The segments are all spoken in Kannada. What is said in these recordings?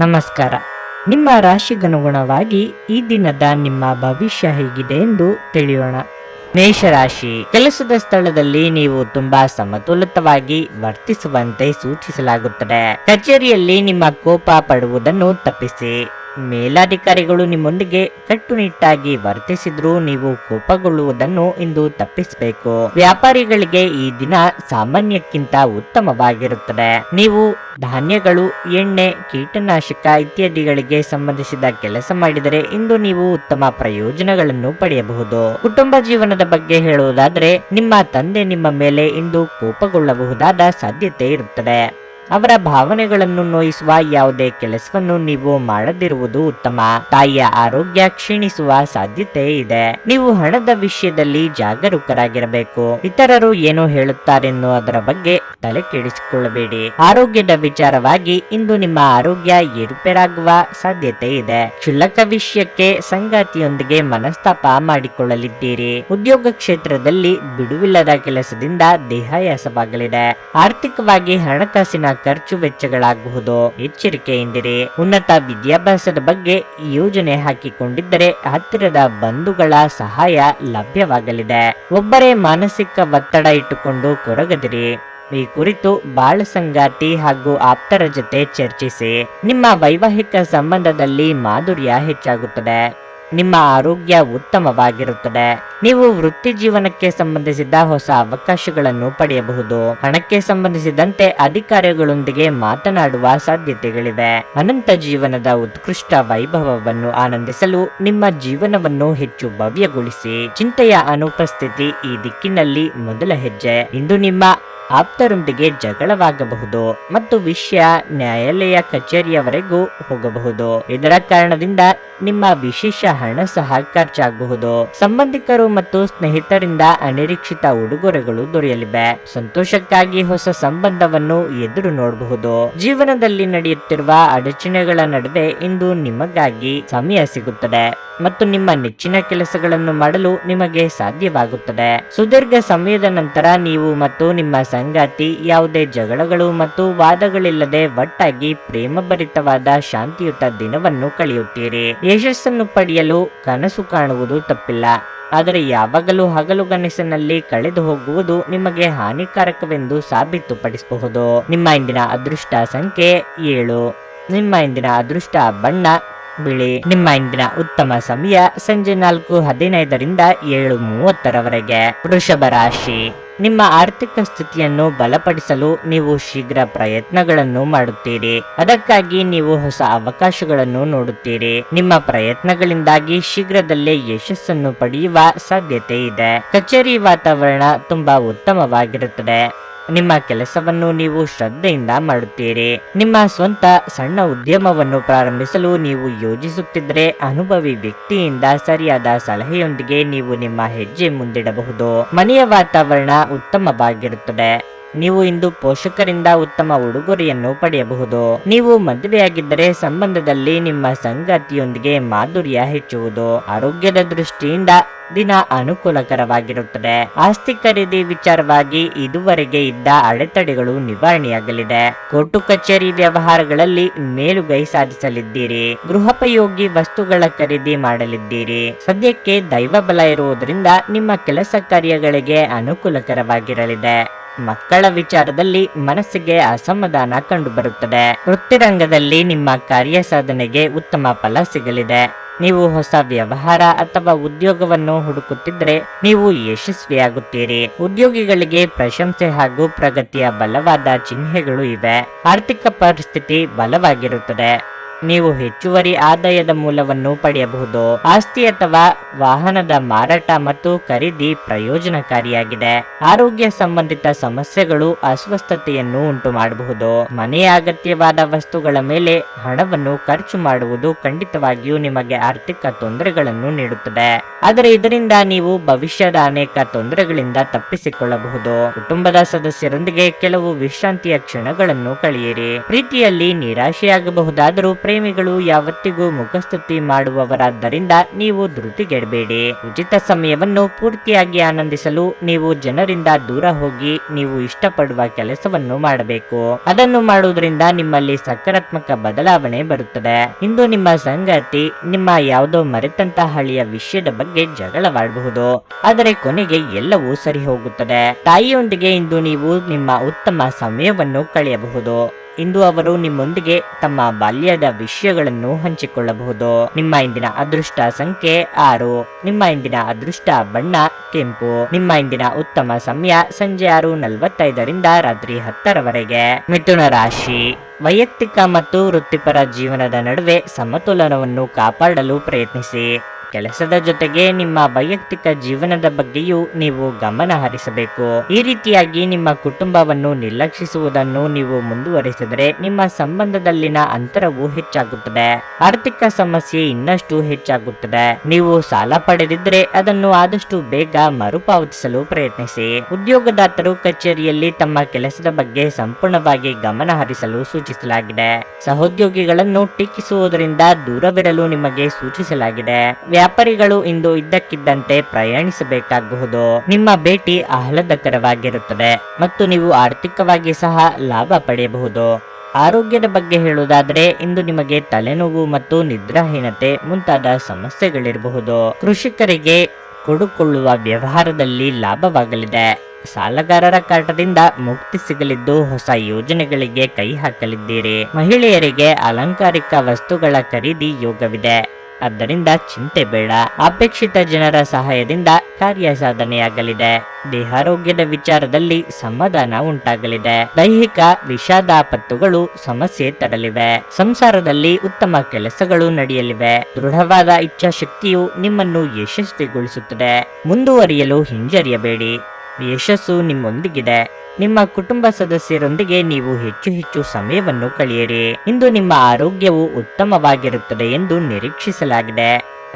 ನಮಸ್ಕಾರ. ನಿಮ್ಮ ರಾಶಿಗನುಗುಣವಾಗಿ ಈ ದಿನದ ನಿಮ್ಮ ಭವಿಷ್ಯ ಹೇಗಿದೆ ಎಂದು ತಿಳಿಯೋಣ. ಮೇಷರಾಶಿ, ಕೆಲಸದ ಸ್ಥಳದಲ್ಲಿ ನೀವು ತುಂಬಾ ಸಮತೋಲಿತವಾಗಿ ವರ್ತಿಸುವಂತೆ ಸೂಚಿಸಲಾಗುತ್ತದೆ. ಕಚೇರಿಯಲ್ಲಿ ನಿಮ್ಮ ಕೋಪ ಪಡುವುದನ್ನು ತಪ್ಪಿಸಿ. ಮೇಲಾಧಿಕಾರಿಗಳು ನಿಮ್ಮೊಂದಿಗೆ ಕಟ್ಟುನಿಟ್ಟಾಗಿ ವರ್ತಿಸಿದ್ರೂ ನೀವು ಕೋಪಗೊಳ್ಳುವುದನ್ನು ಇಂದು ತಪ್ಪಿಸಬೇಕು. ವ್ಯಾಪಾರಿಗಳಿಗೆ ಈ ದಿನ ಸಾಮಾನ್ಯಕ್ಕಿಂತ ಉತ್ತಮವಾಗಿರುತ್ತದೆ. ನೀವು ಧಾನ್ಯಗಳು, ಎಣ್ಣೆ, ಕೀಟನಾಶಕ ಇತ್ಯಾದಿಗಳಿಗೆ ಸಂಬಂಧಿಸಿದ ಕೆಲಸ ಮಾಡಿದರೆ ಇಂದು ನೀವು ಉತ್ತಮ ಪ್ರಯೋಜನಗಳನ್ನು ಪಡೆಯಬಹುದು. ಕುಟುಂಬ ಜೀವನದ ಬಗ್ಗೆ ಹೇಳುವುದಾದರೆ, ನಿಮ್ಮ ತಂದೆ ನಿಮ್ಮ ಮೇಲೆ ಇಂದು ಕೋಪಗೊಳ್ಳಬಹುದಾದ ಸಾಧ್ಯತೆ ಇರುತ್ತದೆ. ಅವರ ಭಾವನೆಗಳನ್ನು ನೋಯಿಸುವ ಯಾವುದೇ ಕೆಲಸವನ್ನು ನೀವು ಮಾಡದಿರುವುದು ಉತ್ತಮ. ತಾಯಿಯ ಆರೋಗ್ಯ ಕ್ಷೀಣಿಸುವ ಸಾಧ್ಯತೆ ಇದೆ. ನೀವು ಹಣದ ವಿಷಯದಲ್ಲಿ ಜಾಗರೂಕರಾಗಿರಬೇಕು. ಇತರರು ಏನು ಹೇಳುತ್ತಾರೆನ್ನೋ ಅದರ ಬಗ್ಗೆ ತಲೆ ಕೆಡಿಸಿಕೊಳ್ಳಬೇಡಿ. ಆರೋಗ್ಯದ ವಿಚಾರವಾಗಿ ಇಂದು ನಿಮ್ಮ ಆರೋಗ್ಯ ಏರುಪೇರಾಗುವ ಸಾಧ್ಯತೆ ಇದೆ. ಕ್ಷುಲ್ಲಕ ವಿಷಯಕ್ಕೆ ಸಂಗಾತಿಯೊಂದಿಗೆ ಮನಸ್ತಾಪ ಮಾಡಿಕೊಳ್ಳಲಿದ್ದೀರಿ. ಉದ್ಯೋಗ ಕ್ಷೇತ್ರದಲ್ಲಿ ಬಿಡುವಿಲ್ಲದ ಕೆಲಸದಿಂದ ದೇಹಾಯಾಸವಾಗಲಿದೆ. ಆರ್ಥಿಕವಾಗಿ ಹಣಕಾಸಿನ ಖರ್ಚು ವೆಚ್ಚಗಳಾಗಬಹುದು. ಎಚ್ಚರಿಕೆಯಿಂದಿರಿ. ಉನ್ನತ ವಿದ್ಯಾಭ್ಯಾಸದ ಬಗ್ಗೆ ಯೋಜನೆ ಹಾಕಿಕೊಂಡಿದ್ದರೆ ಹತ್ತಿರದ ಬಂಧುಗಳ ಸಹಾಯ ಲಭ್ಯವಾಗಲಿದೆ. ಒಬ್ಬರೇ ಮಾನಸಿಕ ಒತ್ತಡ ಇಟ್ಟುಕೊಂಡು ಕೊರಗದಿರಿ. ಈ ಕುರಿತು ಬಾಳ ಸಂಗಾತಿ ಹಾಗೂ ಆಪ್ತರ ಜೊತೆ ಚರ್ಚಿಸಿ. ನಿಮ್ಮ ವೈವಾಹಿಕ ಸಂಬಂಧದಲ್ಲಿ ಮಾಧುರ್ಯ ಹೆಚ್ಚಾಗುತ್ತದೆ. ನಿಮ್ಮ ಆರೋಗ್ಯ ಉತ್ತಮವಾಗಿರುತ್ತದೆ. ನೀವು ವೃತ್ತಿ ಜೀವನಕ್ಕೆ ಸಂಬಂಧಿಸಿದ ಹೊಸ ಅವಕಾಶಗಳನ್ನು ಪಡೆಯಬಹುದು. ಹಣಕ್ಕೆ ಸಂಬಂಧಿಸಿದಂತೆ ಅಧಿಕಾರಿಗಳೊಂದಿಗೆ ಮಾತನಾಡುವ ಸಾಧ್ಯತೆಗಳಿವೆ. ಅನಂತ ಜೀವನದ ಉತ್ಕೃಷ್ಟ ವೈಭವವನ್ನು ಆನಂದಿಸಲು ನಿಮ್ಮ ಜೀವನವನ್ನು ಹೆಚ್ಚು ಭವ್ಯಗೊಳಿಸಿ. ಚಿಂತೆಯ ಅನುಪಸ್ಥಿತಿ ಈ ದಿಕ್ಕಿನಲ್ಲಿ ಮೊದಲ ಹೆಜ್ಜೆ. ಇಂದು ನಿಮ್ಮ ಆಪ್ತರೊಂದಿಗೆ ಜಗಳವಾಗಬಹುದು ಮತ್ತು ವಿಷಯ ನ್ಯಾಯಾಲಯ ಕಚೇರಿಯವರೆಗೂ ಹೋಗಬಹುದು. ಇದರ ಕಾರಣದಿಂದ ನಿಮ್ಮ ವಿಶೇಷ ಹಣ ಸಹ ಖರ್ಚಾಗಬಹುದು. ಸಂಬಂಧಿಕರು ಮತ್ತು ಸ್ನೇಹಿತರಿಂದ ಅನಿರೀಕ್ಷಿತ ಉಡುಗೊರೆಗಳು ದೊರೆಯಲಿವೆ. ಸಂತೋಷಕ್ಕಾಗಿ ಹೊಸ ಸಂಬಂಧವನ್ನು ಎದುರು ನೋಡಬಹುದು. ಜೀವನದಲ್ಲಿ ನಡೆಯುತ್ತಿರುವ ಅಡಚಣೆಗಳ ನಡುವೆ ಇಂದು ನಿಮಗಾಗಿ ಸಮಯ ಸಿಗುತ್ತದೆ ಮತ್ತು ನಿಮ್ಮ ನೆಚ್ಚಿನ ಕೆಲಸಗಳನ್ನು ಮಾಡಲು ನಿಮಗೆ ಸಾಧ್ಯವಾಗುತ್ತದೆ. ಸುದೀರ್ಘ ಸಮಯದ ನಂತರ ನೀವು ಮತ್ತು ನಿಮ್ಮ ಸಂಗಾತಿ ಯಾವುದೇ ಜಗಳಗಳು ಮತ್ತು ವಾದಗಳಿಲ್ಲದೆ ಒಟ್ಟಾಗಿ ಪ್ರೇಮಭರಿತವಾದ ಶಾಂತಿಯುತ ದಿನವನ್ನು ಕಳೆಯುತ್ತೀರಿ. ಯಶಸ್ಸನ್ನು ಪಡೆಯಲು ಕನಸು ಕಾಣುವುದು ತಪ್ಪಿಲ್ಲ, ಆದರೆ ಯಾವಾಗಲೂ ಹಗಲುಗನಸಿನಲ್ಲಿ ಕಳೆದು ಹೋಗುವುದು ನಿಮಗೆ ಹಾನಿಕಾರಕವೆಂದು ಸಾಬೀತುಪಡಿಸಬಹುದು. ನಿಮ್ಮ ಇಂದಿನ ಅದೃಷ್ಟ ಸಂಖ್ಯೆ 7. ನಿಮ್ಮ ಇಂದಿನ ಅದೃಷ್ಟ ಬಣ್ಣ ಬಿಳಿ. ನಿಮ್ಮ ಇಂದಿನ ಉತ್ತಮ ಸಮಯ ಸಂಜೆ 4:15ರಿಂದ 7:30ರವರೆಗೆ. ವೃಷಭ ರಾಶಿ, ನಿಮ್ಮ ಆರ್ಥಿಕ ಸ್ಥಿತಿಯನ್ನು ಬಲಪಡಿಸಲು ನೀವು ಶೀಘ್ರ ಪ್ರಯತ್ನಗಳನ್ನು ಮಾಡುತ್ತೀರಿ. ಅದಕ್ಕಾಗಿ ನೀವು ಹೊಸ ಅವಕಾಶಗಳನ್ನು ನೋಡುತ್ತೀರಿ. ನಿಮ್ಮ ಪ್ರಯತ್ನಗಳಿಂದಾಗಿ ಶೀಘ್ರದಲ್ಲೇ ಯಶಸ್ಸನ್ನು ಪಡೆಯುವ ಸಾಧ್ಯತೆ ಇದೆ. ಕಚೇರಿ ವಾತಾವರಣ ತುಂಬಾ ಉತ್ತಮವಾಗಿರುತ್ತದೆ. ನಿಮ್ಮ ಕೆಲಸವನ್ನು ನೀವು ಶ್ರದ್ಧೆಯಿಂದ ಮಾಡುತ್ತೀರಿ. ನಿಮ್ಮ ಸ್ವಂತ ಸಣ್ಣ ಉದ್ಯಮವನ್ನು ಪ್ರಾರಂಭಿಸಲು ನೀವು ಯೋಜಿಸುತ್ತಿದ್ದರೆ ಅನುಭವಿ ವ್ಯಕ್ತಿಯಿಂದ ಸರಿಯಾದ ಸಲಹೆಯೊಂದಿಗೆ ನೀವು ನಿಮ್ಮ ಹೆಜ್ಜೆ ಮುಂದಿಡಬಹುದು. ಮನೆಯ ವಾತಾವರಣ ಉತ್ತಮವಾಗಿರುತ್ತದೆ. ನೀವು ಇಂದು ಪೋಷಕರಿಂದ ಉತ್ತಮ ಉಡುಗೊರೆಯನ್ನು ಪಡೆಯಬಹುದು. ನೀವು ಮದುವೆಯಾಗಿದ್ದರೆ ಸಂಬಂಧದಲ್ಲಿ ನಿಮ್ಮ ಸಂಗಾತಿಯೊಂದಿಗೆ ಮಾಧುರ್ಯ ಹೆಚ್ಚುವುದು. ಆರೋಗ್ಯದ ದೃಷ್ಟಿಯಿಂದ ದಿನ ಅನುಕೂಲಕರವಾಗಿರುತ್ತದೆ. ಆಸ್ತಿ ಖರೀದಿ ವಿಚಾರವಾಗಿ ಇದುವರೆಗೆ ಇದ್ದ ಅಡೆತಡೆಗಳು ನಿವಾರಣೆಯಾಗಲಿದೆ. ಕೋರ್ಟು ಕಚೇರಿ ವ್ಯವಹಾರಗಳಲ್ಲಿ ಮೇಲುಗೈ ಸಾಧಿಸಲಿದ್ದೀರಿ. ಗೃಹೋಪಯೋಗಿ ವಸ್ತುಗಳ ಖರೀದಿ ಮಾಡಲಿದ್ದೀರಿ. ಸದ್ಯಕ್ಕೆ ದೈವ ಬಲ ಇರುವುದರಿಂದ ನಿಮ್ಮ ಕೆಲಸ ಕಾರ್ಯಗಳಿಗೆ ಅನುಕೂಲಕರವಾಗಿರಲಿದೆ. ಮಕ್ಕಳ ವಿಚಾರದಲ್ಲಿ ಮನಸ್ಸಿಗೆ ಅಸಮಾಧಾನ ಕಂಡುಬರುತ್ತದೆ. ವೃತ್ತಿರಂಗದಲ್ಲಿ ನಿಮ್ಮ ಕಾರ್ಯ ಸಾಧನೆಗೆ ಉತ್ತಮ ಫಲ ಸಿಗಲಿದೆ. ನೀವು ಹೊಸ ವ್ಯವಹಾರ ಅಥವಾ ಉದ್ಯೋಗವನ್ನು ಹುಡುಕುತ್ತಿದ್ದರೆ ನೀವು ಯಶಸ್ವಿಯಾಗುತ್ತೀರಿ. ಉದ್ಯೋಗಿಗಳಿಗೆ ಪ್ರಶಂಸೆ ಹಾಗೂ ಪ್ರಗತಿಯ ಬಲವಾದ ಚಿಹ್ನೆಗಳು ಇವೆ. ಆರ್ಥಿಕ ಪರಿಸ್ಥಿತಿ ಬಲವಾಗಿರುತ್ತದೆ. ನೀವು ಹೆಚ್ಚುವರಿ ಆದಾಯದ ಮೂಲವನ್ನು ಪಡೆಯಬಹುದು. ಆಸ್ತಿ ಅಥವಾ ವಾಹನದ ಮಾರಾಟ ಮತ್ತು ಖರೀದಿ ಪ್ರಯೋಜನಕಾರಿಯಾಗಿದೆ. ಆರೋಗ್ಯ ಸಂಬಂಧಿತ ಸಮಸ್ಯೆಗಳು ಅಸ್ವಸ್ಥತೆಯನ್ನು ಉಂಟು ಮಾಡಬಹುದು. ಮನೆಯ ಅಗತ್ಯವಾದ ವಸ್ತುಗಳ ಮೇಲೆ ಹಣವನ್ನು ಖರ್ಚು ಮಾಡುವುದು ಖಂಡಿತವಾಗಿಯೂ ನಿಮಗೆ ಆರ್ಥಿಕ ತೊಂದರೆಗಳನ್ನು ನೀಡುತ್ತದೆ. ಆದರೆ ಇದರಿಂದ ನೀವು ಭವಿಷ್ಯದ ಅನೇಕ ತೊಂದರೆಗಳಿಂದ ತಪ್ಪಿಸಿಕೊಳ್ಳಬಹುದು. ಕುಟುಂಬದ ಸದಸ್ಯರೊಂದಿಗೆ ಕೆಲವು ವಿಶ್ರಾಂತಿಯ ಕ್ಷಣಗಳನ್ನು ಕಳೆಯಿರಿ. ಪ್ರೀತಿಯಲ್ಲಿ ನಿರಾಶೆಯಾಗಬಹುದಾದರೂ ಪ್ರೇಮಿಗಳು ಯಾವತ್ತಿಗೂ ಮುಖಸ್ತುತಿ ಮಾಡುವವರಾದ್ದರಿಂದ ನೀವು ಧೃತಿಗೆಡಬೇಡಿ. ಉಚಿತ ಸಮಯವನ್ನು ಪೂರ್ತಿಯಾಗಿ ಆನಂದಿಸಲು ನೀವು ಜನರಿಂದ ದೂರ ಹೋಗಿ ನೀವು ಇಷ್ಟಪಡುವ ಕೆಲಸವನ್ನು ಮಾಡಬೇಕು. ಅದನ್ನು ಮಾಡುವುದರಿಂದ ನಿಮ್ಮಲ್ಲಿ ಸಕಾರಾತ್ಮಕ ಬದಲಾವಣೆ ಬರುತ್ತದೆ. ಇಂದು ನಿಮ್ಮ ಸಂಗಾತಿ ನಿಮ್ಮ ಯಾವುದೋ ಮರೆತಂತ ಹಳೆಯ ವಿಷಯದ ಬಗ್ಗೆ ಜಗಳವಾಡಬಹುದು, ಆದರೆ ಕೊನೆಗೆ ಎಲ್ಲವೂ ಸರಿ ಹೋಗುತ್ತದೆ. ತಾಯಿಯೊಂದಿಗೆ ಇಂದು ನೀವು ನಿಮ್ಮ ಉತ್ತಮ ಸಮಯವನ್ನು ಕಳೆಯಬಹುದು. ಇಂದು ಅವರು ನಿಮ್ಮೊಂದಿಗೆ ತಮ್ಮ ಬಾಲ್ಯದ ವಿಷಯಗಳನ್ನು ಹಂಚಿಕೊಳ್ಳಬಹುದು. ನಿಮ್ಮ ಇಂದಿನ ಅದೃಷ್ಟ ಸಂಖ್ಯೆ 6. ನಿಮ್ಮ ಇಂದಿನ ಅದೃಷ್ಟ ಬಣ್ಣ ಕೆಂಪು. ನಿಮ್ಮ ಇಂದಿನ ಉತ್ತಮ ಸಮಯ ಸಂಜೆ 6:45ರಿಂದ ರಾತ್ರಿ 10ರವರೆಗೆ. ಮಿಥುನ ರಾಶಿ. ವೈಯಕ್ತಿಕ ಮತ್ತು ವೃತ್ತಿಪರ ಜೀವನದ ನಡುವೆ ಸಮತೋಲನವನ್ನು ಕಾಪಾಡಲು ಪ್ರಯತ್ನಿಸಿ. ಕೆಲಸದ ಜೊತೆಗೆ ನಿಮ್ಮ ವೈಯಕ್ತಿಕ ಜೀವನದ ಬಗ್ಗೆಯೂ ನೀವು ಗಮನ ಹರಿಸಬೇಕು. ಈ ರೀತಿಯಾಗಿ ನಿಮ್ಮ ಕುಟುಂಬವನ್ನು ನಿರ್ಲಕ್ಷಿಸುವುದನ್ನು ನೀವು ಮುಂದುವರಿಸಿದರೆ ನಿಮ್ಮ ಸಂಬಂಧದಲ್ಲಿನ ಅಂತರವು ಹೆಚ್ಚಾಗುತ್ತದೆ. ಆರ್ಥಿಕ ಸಮಸ್ಯೆ ಇನ್ನಷ್ಟು ಹೆಚ್ಚಾಗುತ್ತದೆ. ನೀವು ಸಾಲ ಪಡೆದಿದ್ದರೆ ಅದನ್ನು ಆದಷ್ಟು ಬೇಗ ಮರುಪಾವತಿಸಲು ಪ್ರಯತ್ನಿಸಿ. ಉದ್ಯೋಗದಾತರು ಕಚೇರಿಯಲ್ಲಿ ತಮ್ಮ ಕೆಲಸದ ಬಗ್ಗೆ ಸಂಪೂರ್ಣವಾಗಿ ಗಮನ ಹರಿಸಲು ಸೂಚಿಸಲಾಗಿದೆ. ಸಹೋದ್ಯೋಗಿಗಳನ್ನು ಟೀಕಿಸುವುದರಿಂದ ದೂರವಿರಲು ನಿಮಗೆ ಸೂಚಿಸಲಾಗಿದೆ. ವ್ಯಾಪಾರಿಗಳು ಇಂದು ಇದ್ದಕ್ಕಿದ್ದಂತೆ ಪ್ರಯಾಣಿಸಬೇಕಾಗಬಹುದು. ನಿಮ್ಮ ಭೇಟಿ ಆಹ್ಲಾದಕರವಾಗಿರುತ್ತದೆ ಮತ್ತು ನೀವು ಆರ್ಥಿಕವಾಗಿ ಸಹ ಲಾಭ ಪಡೆಯಬಹುದು. ಆರೋಗ್ಯದ ಬಗ್ಗೆ ಹೇಳುವುದಾದರೆ ಇಂದು ನಿಮಗೆ ತಲೆನೋವು ಮತ್ತು ನಿದ್ರಾಹೀನತೆ ಮುಂತಾದ ಸಮಸ್ಯೆಗಳಿರಬಹುದು. ಕೃಷಿಕರಿಗೆ ಕೊಡುಕೊಳ್ಳುವ ವ್ಯವಹಾರದಲ್ಲಿ ಲಾಭವಾಗಲಿದೆ. ಸಾಲಗಾರರ ಕಾಟದಿಂದ ಮುಕ್ತಿ ಸಿಗಲಿದ್ದು ಹೊಸ ಯೋಜನೆಗಳಿಗೆ ಕೈ ಹಾಕಲಿದ್ದೀರಿ. ಮಹಿಳೆಯರಿಗೆ ಅಲಂಕಾರಿಕ ವಸ್ತುಗಳ ಖರೀದಿ ಯೋಗವಿದೆ, ಆದ್ದರಿಂದ ಚಿಂತೆ ಬೇಡ. ಅಪೇಕ್ಷಿತ ಜನರ ಸಹಾಯದಿಂದ ಕಾರ್ಯ ಸಾಧನೆಯಾಗಲಿದೆ. ದೇಹಾರೋಗ್ಯದ ವಿಚಾರದಲ್ಲಿ ಸಮಾಧಾನ ಉಂಟಾಗಲಿದೆ. ದೈಹಿಕ ವಿಷಾದಾಪತ್ತುಗಳು ಸಮಸ್ಯೆ ತರಲಿವೆ. ಸಂಸಾರದಲ್ಲಿ ಉತ್ತಮ ಕೆಲಸಗಳು ನಡೆಯಲಿವೆ. ದೃಢವಾದ ಇಚ್ಛಾಶಕ್ತಿಯು ನಿಮ್ಮನ್ನು ಯಶಸ್ವಿಗೊಳಿಸುತ್ತದೆ. ಮುಂದುವರಿಯಲು ಹಿಂಜರಿಯಬೇಡಿ, ಯಶಸ್ಸು ನಿಮ್ಮೊಂದಿಗಿದೆ. ನಿಮ್ಮ ಕುಟುಂಬ ಸದಸ್ಯರೊಂದಿಗೆ ನೀವು ಹೆಚ್ಚು ಹೆಚ್ಚು ಸಮಯವನ್ನು ಕಳೆಯಿರಿ. ಇಂದು ನಿಮ್ಮ ಆರೋಗ್ಯವು ಉತ್ತಮವಾಗಿರುತ್ತದೆ ಎಂದು ನಿರೀಕ್ಷಿಸಲಾಗಿದೆ.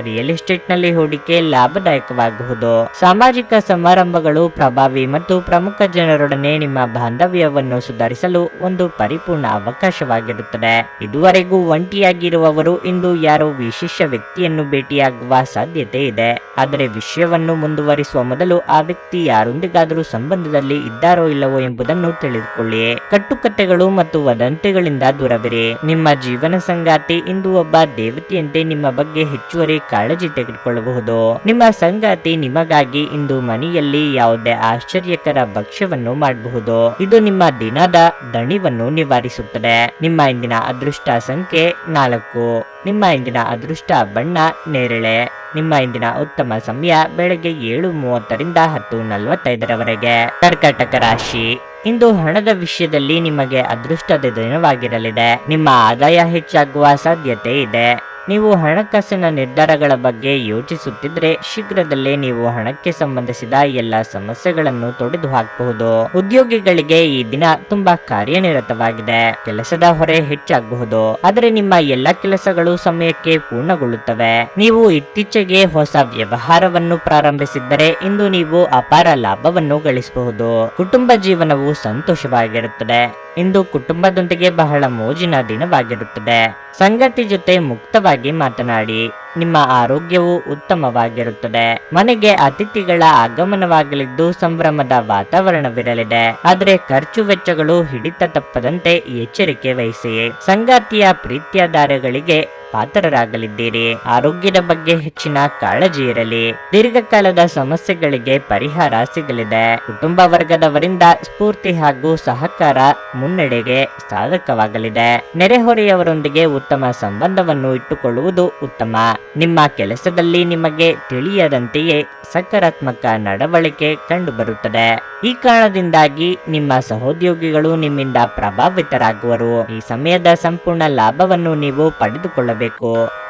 ರಿಯಲ್ ಎಸ್ಟೇಟ್ ನಲ್ಲಿ ಹೂಡಿಕೆ ಲಾಭದಾಯಕವಾಗಬಹುದು. ಸಾಮಾಜಿಕ ಸಮಾರಂಭಗಳು ಪ್ರಭಾವಿ ಮತ್ತು ಪ್ರಮುಖ ಜನರೊಡನೆ ನಿಮ್ಮ ಬಾಂಧವ್ಯವನ್ನು ಸುಧಾರಿಸಲು ಒಂದು ಪರಿಪೂರ್ಣ ಅವಕಾಶವಾಗಿರುತ್ತದೆ. ಇದುವರೆಗೂ ಒಂಟಿಯಾಗಿರುವವರು ಇಂದು ಯಾರೋ ವಿಶೇಷ ವ್ಯಕ್ತಿಯನ್ನು ಭೇಟಿಯಾಗುವ ಸಾಧ್ಯತೆ ಇದೆ. ಆದರೆ ವಿಷಯವನ್ನು ಮುಂದುವರಿಸುವ ಮೊದಲು ಆ ವ್ಯಕ್ತಿ ಯಾರೊಂದಿಗಾದರೂ ಸಂಬಂಧದಲ್ಲಿ ಇದ್ದಾರೋ ಇಲ್ಲವೋ ಎಂಬುದನ್ನು ತಿಳಿದುಕೊಳ್ಳಿ. ಕಟ್ಟುಕತೆಗಳು ಮತ್ತು ವದಂತಿಗಳಿಂದ ದೂರವಿರಿ. ನಿಮ್ಮ ಜೀವನ ಸಂಗಾತಿ ಇಂದು ಒಬ್ಬ ದೇವತೆಯಂತೆ ನಿಮ್ಮ ಬಗ್ಗೆ ಹೆಚ್ಚುವರಿ ಕಾಳಜಿ ತೆಗೆದುಕೊಳ್ಳಬಹುದು. ನಿಮ್ಮ ಸಂಗಾತಿ ನಿಮಗಾಗಿ ಇಂದು ಮನೆಯಲ್ಲಿ ಯಾವುದೇ ಆಶ್ಚರ್ಯಕರ ಭಕ್ಷ್ಯವನ್ನು ಮಾಡಬಹುದು. ಇದು ನಿಮ್ಮ ದಿನದ ದಣಿವನ್ನು ನಿವಾರಿಸುತ್ತದೆ. ನಿಮ್ಮ ಇಂದಿನ ಅದೃಷ್ಟ ಸಂಖ್ಯೆ 4. ನಿಮ್ಮ ಇಂದಿನ ಅದೃಷ್ಟ ಬಣ್ಣ ನೇರಳೆ. ನಿಮ್ಮ ಇಂದಿನ ಉತ್ತಮ ಸಮಯ ಬೆಳಗ್ಗೆ 7:30ರಿಂದ 10:45ರವರೆಗೆ. ಕರ್ಕಾಟಕ ರಾಶಿ. ಇಂದು ಹಣದ ವಿಷಯದಲ್ಲಿ ನಿಮಗೆ ಅದೃಷ್ಟದ ದಿನವಾಗಿರಲಿದೆ. ನಿಮ್ಮ ಆದಾಯ ಹೆಚ್ಚಾಗುವ ಸಾಧ್ಯತೆ ಇದೆ. ನೀವು ಹಣಕಾಸಿನ ನಿರ್ಧಾರಗಳ ಬಗ್ಗೆ ಯೋಚಿಸುತ್ತಿದ್ರೆ ಶೀಘ್ರದಲ್ಲೇ ನೀವು ಹಣಕ್ಕೆ ಸಂಬಂಧಿಸಿದ ಎಲ್ಲ ಸಮಸ್ಯೆಗಳನ್ನು ತೊಡೆದು ಹಾಕಬಹುದು. ಉದ್ಯೋಗಿಗಳಿಗೆ ಈ ದಿನ ತುಂಬಾ ಕಾರ್ಯನಿರತವಾಗಿದೆ. ಕೆಲಸದ ಹೊರೆ ಹೆಚ್ಚಾಗಬಹುದು, ಆದರೆ ನಿಮ್ಮ ಎಲ್ಲ ಕೆಲಸಗಳು ಸಮಯಕ್ಕೆ ಪೂರ್ಣಗೊಳ್ಳುತ್ತವೆ. ನೀವು ಇತ್ತೀಚೆಗೆ ಹೊಸ ವ್ಯವಹಾರವನ್ನು ಪ್ರಾರಂಭಿಸಿದ್ದರೆ ಇಂದು ನೀವು ಅಪಾರ ಲಾಭವನ್ನು ಗಳಿಸಬಹುದು. ಕುಟುಂಬ ಜೀವನವು ಸಂತೋಷವಾಗಿರುತ್ತದೆ. ಇಂದು ಕುಟುಂಬದೊಂದಿಗೆ ಬಹಳ ಮೋಜಿನ ದಿನವಾಗಿರುತ್ತದೆ. ಸಂಗಾತಿ ಜೊತೆ ಮುಕ್ತವಾಗಿ ಮಾತನಾಡಿ. ನಿಮ್ಮ ಆರೋಗ್ಯವು ಉತ್ತಮವಾಗಿರುತ್ತದೆ. ಮನೆಗೆ ಅತಿಥಿಗಳ ಆಗಮನವಾಗಲಿದ್ದು ಸಂಭ್ರಮದ ವಾತಾವರಣವಿರಲಿದೆ. ಆದರೆ ಖರ್ಚು ವೆಚ್ಚಗಳು ಹಿಡಿತ ತಪ್ಪದಂತೆ ಎಚ್ಚರಿಕೆ ವಹಿಸಿ. ಸಂಗಾತಿಯ ಪ್ರೀತ್ಯಾಧಾರಗಳಿಗೆ ಪಾತ್ರರಾಗಲಿದ್ದೀರಿ. ಆರೋಗ್ಯದ ಬಗ್ಗೆ ಹೆಚ್ಚಿನ ಕಾಳಜಿ ಇರಲಿ. ದೀರ್ಘಕಾಲದ ಸಮಸ್ಯೆಗಳಿಗೆ ಪರಿಹಾರ ಸಿಗಲಿದೆ. ಕುಟುಂಬ ವರ್ಗದವರಿಂದ ಸ್ಫೂರ್ತಿ ಹಾಗೂ ಸಹಕಾರ ಮುನ್ನಡೆಗೆ ಸಾಧಕವಾಗಲಿದೆ. ನೆರೆಹೊರೆಯವರೊಂದಿಗೆ ಉತ್ತಮ ಸಂಬಂಧವನ್ನು ಇಟ್ಟುಕೊಳ್ಳುವುದು ಉತ್ತಮ. ನಿಮ್ಮ ಕೆಲಸದಲ್ಲಿ ನಿಮಗೆ ತಿಳಿಯದಂತೆಯೇ ಸಕಾರಾತ್ಮಕ ನಡವಳಿಕೆ ಕಂಡುಬರುತ್ತದೆ. ಈ ಕಾರಣದಿಂದಾಗಿ ನಿಮ್ಮ ಸಹೋದ್ಯೋಗಿಗಳು ನಿಮ್ಮಿಂದ ಪ್ರಭಾವಿತರಾಗುವರು. ಈ ಸಮಯದ ಸಂಪೂರ್ಣ ಲಾಭವನ್ನು ನೀವು ಪಡೆದುಕೊಳ್ಳಬೇಕು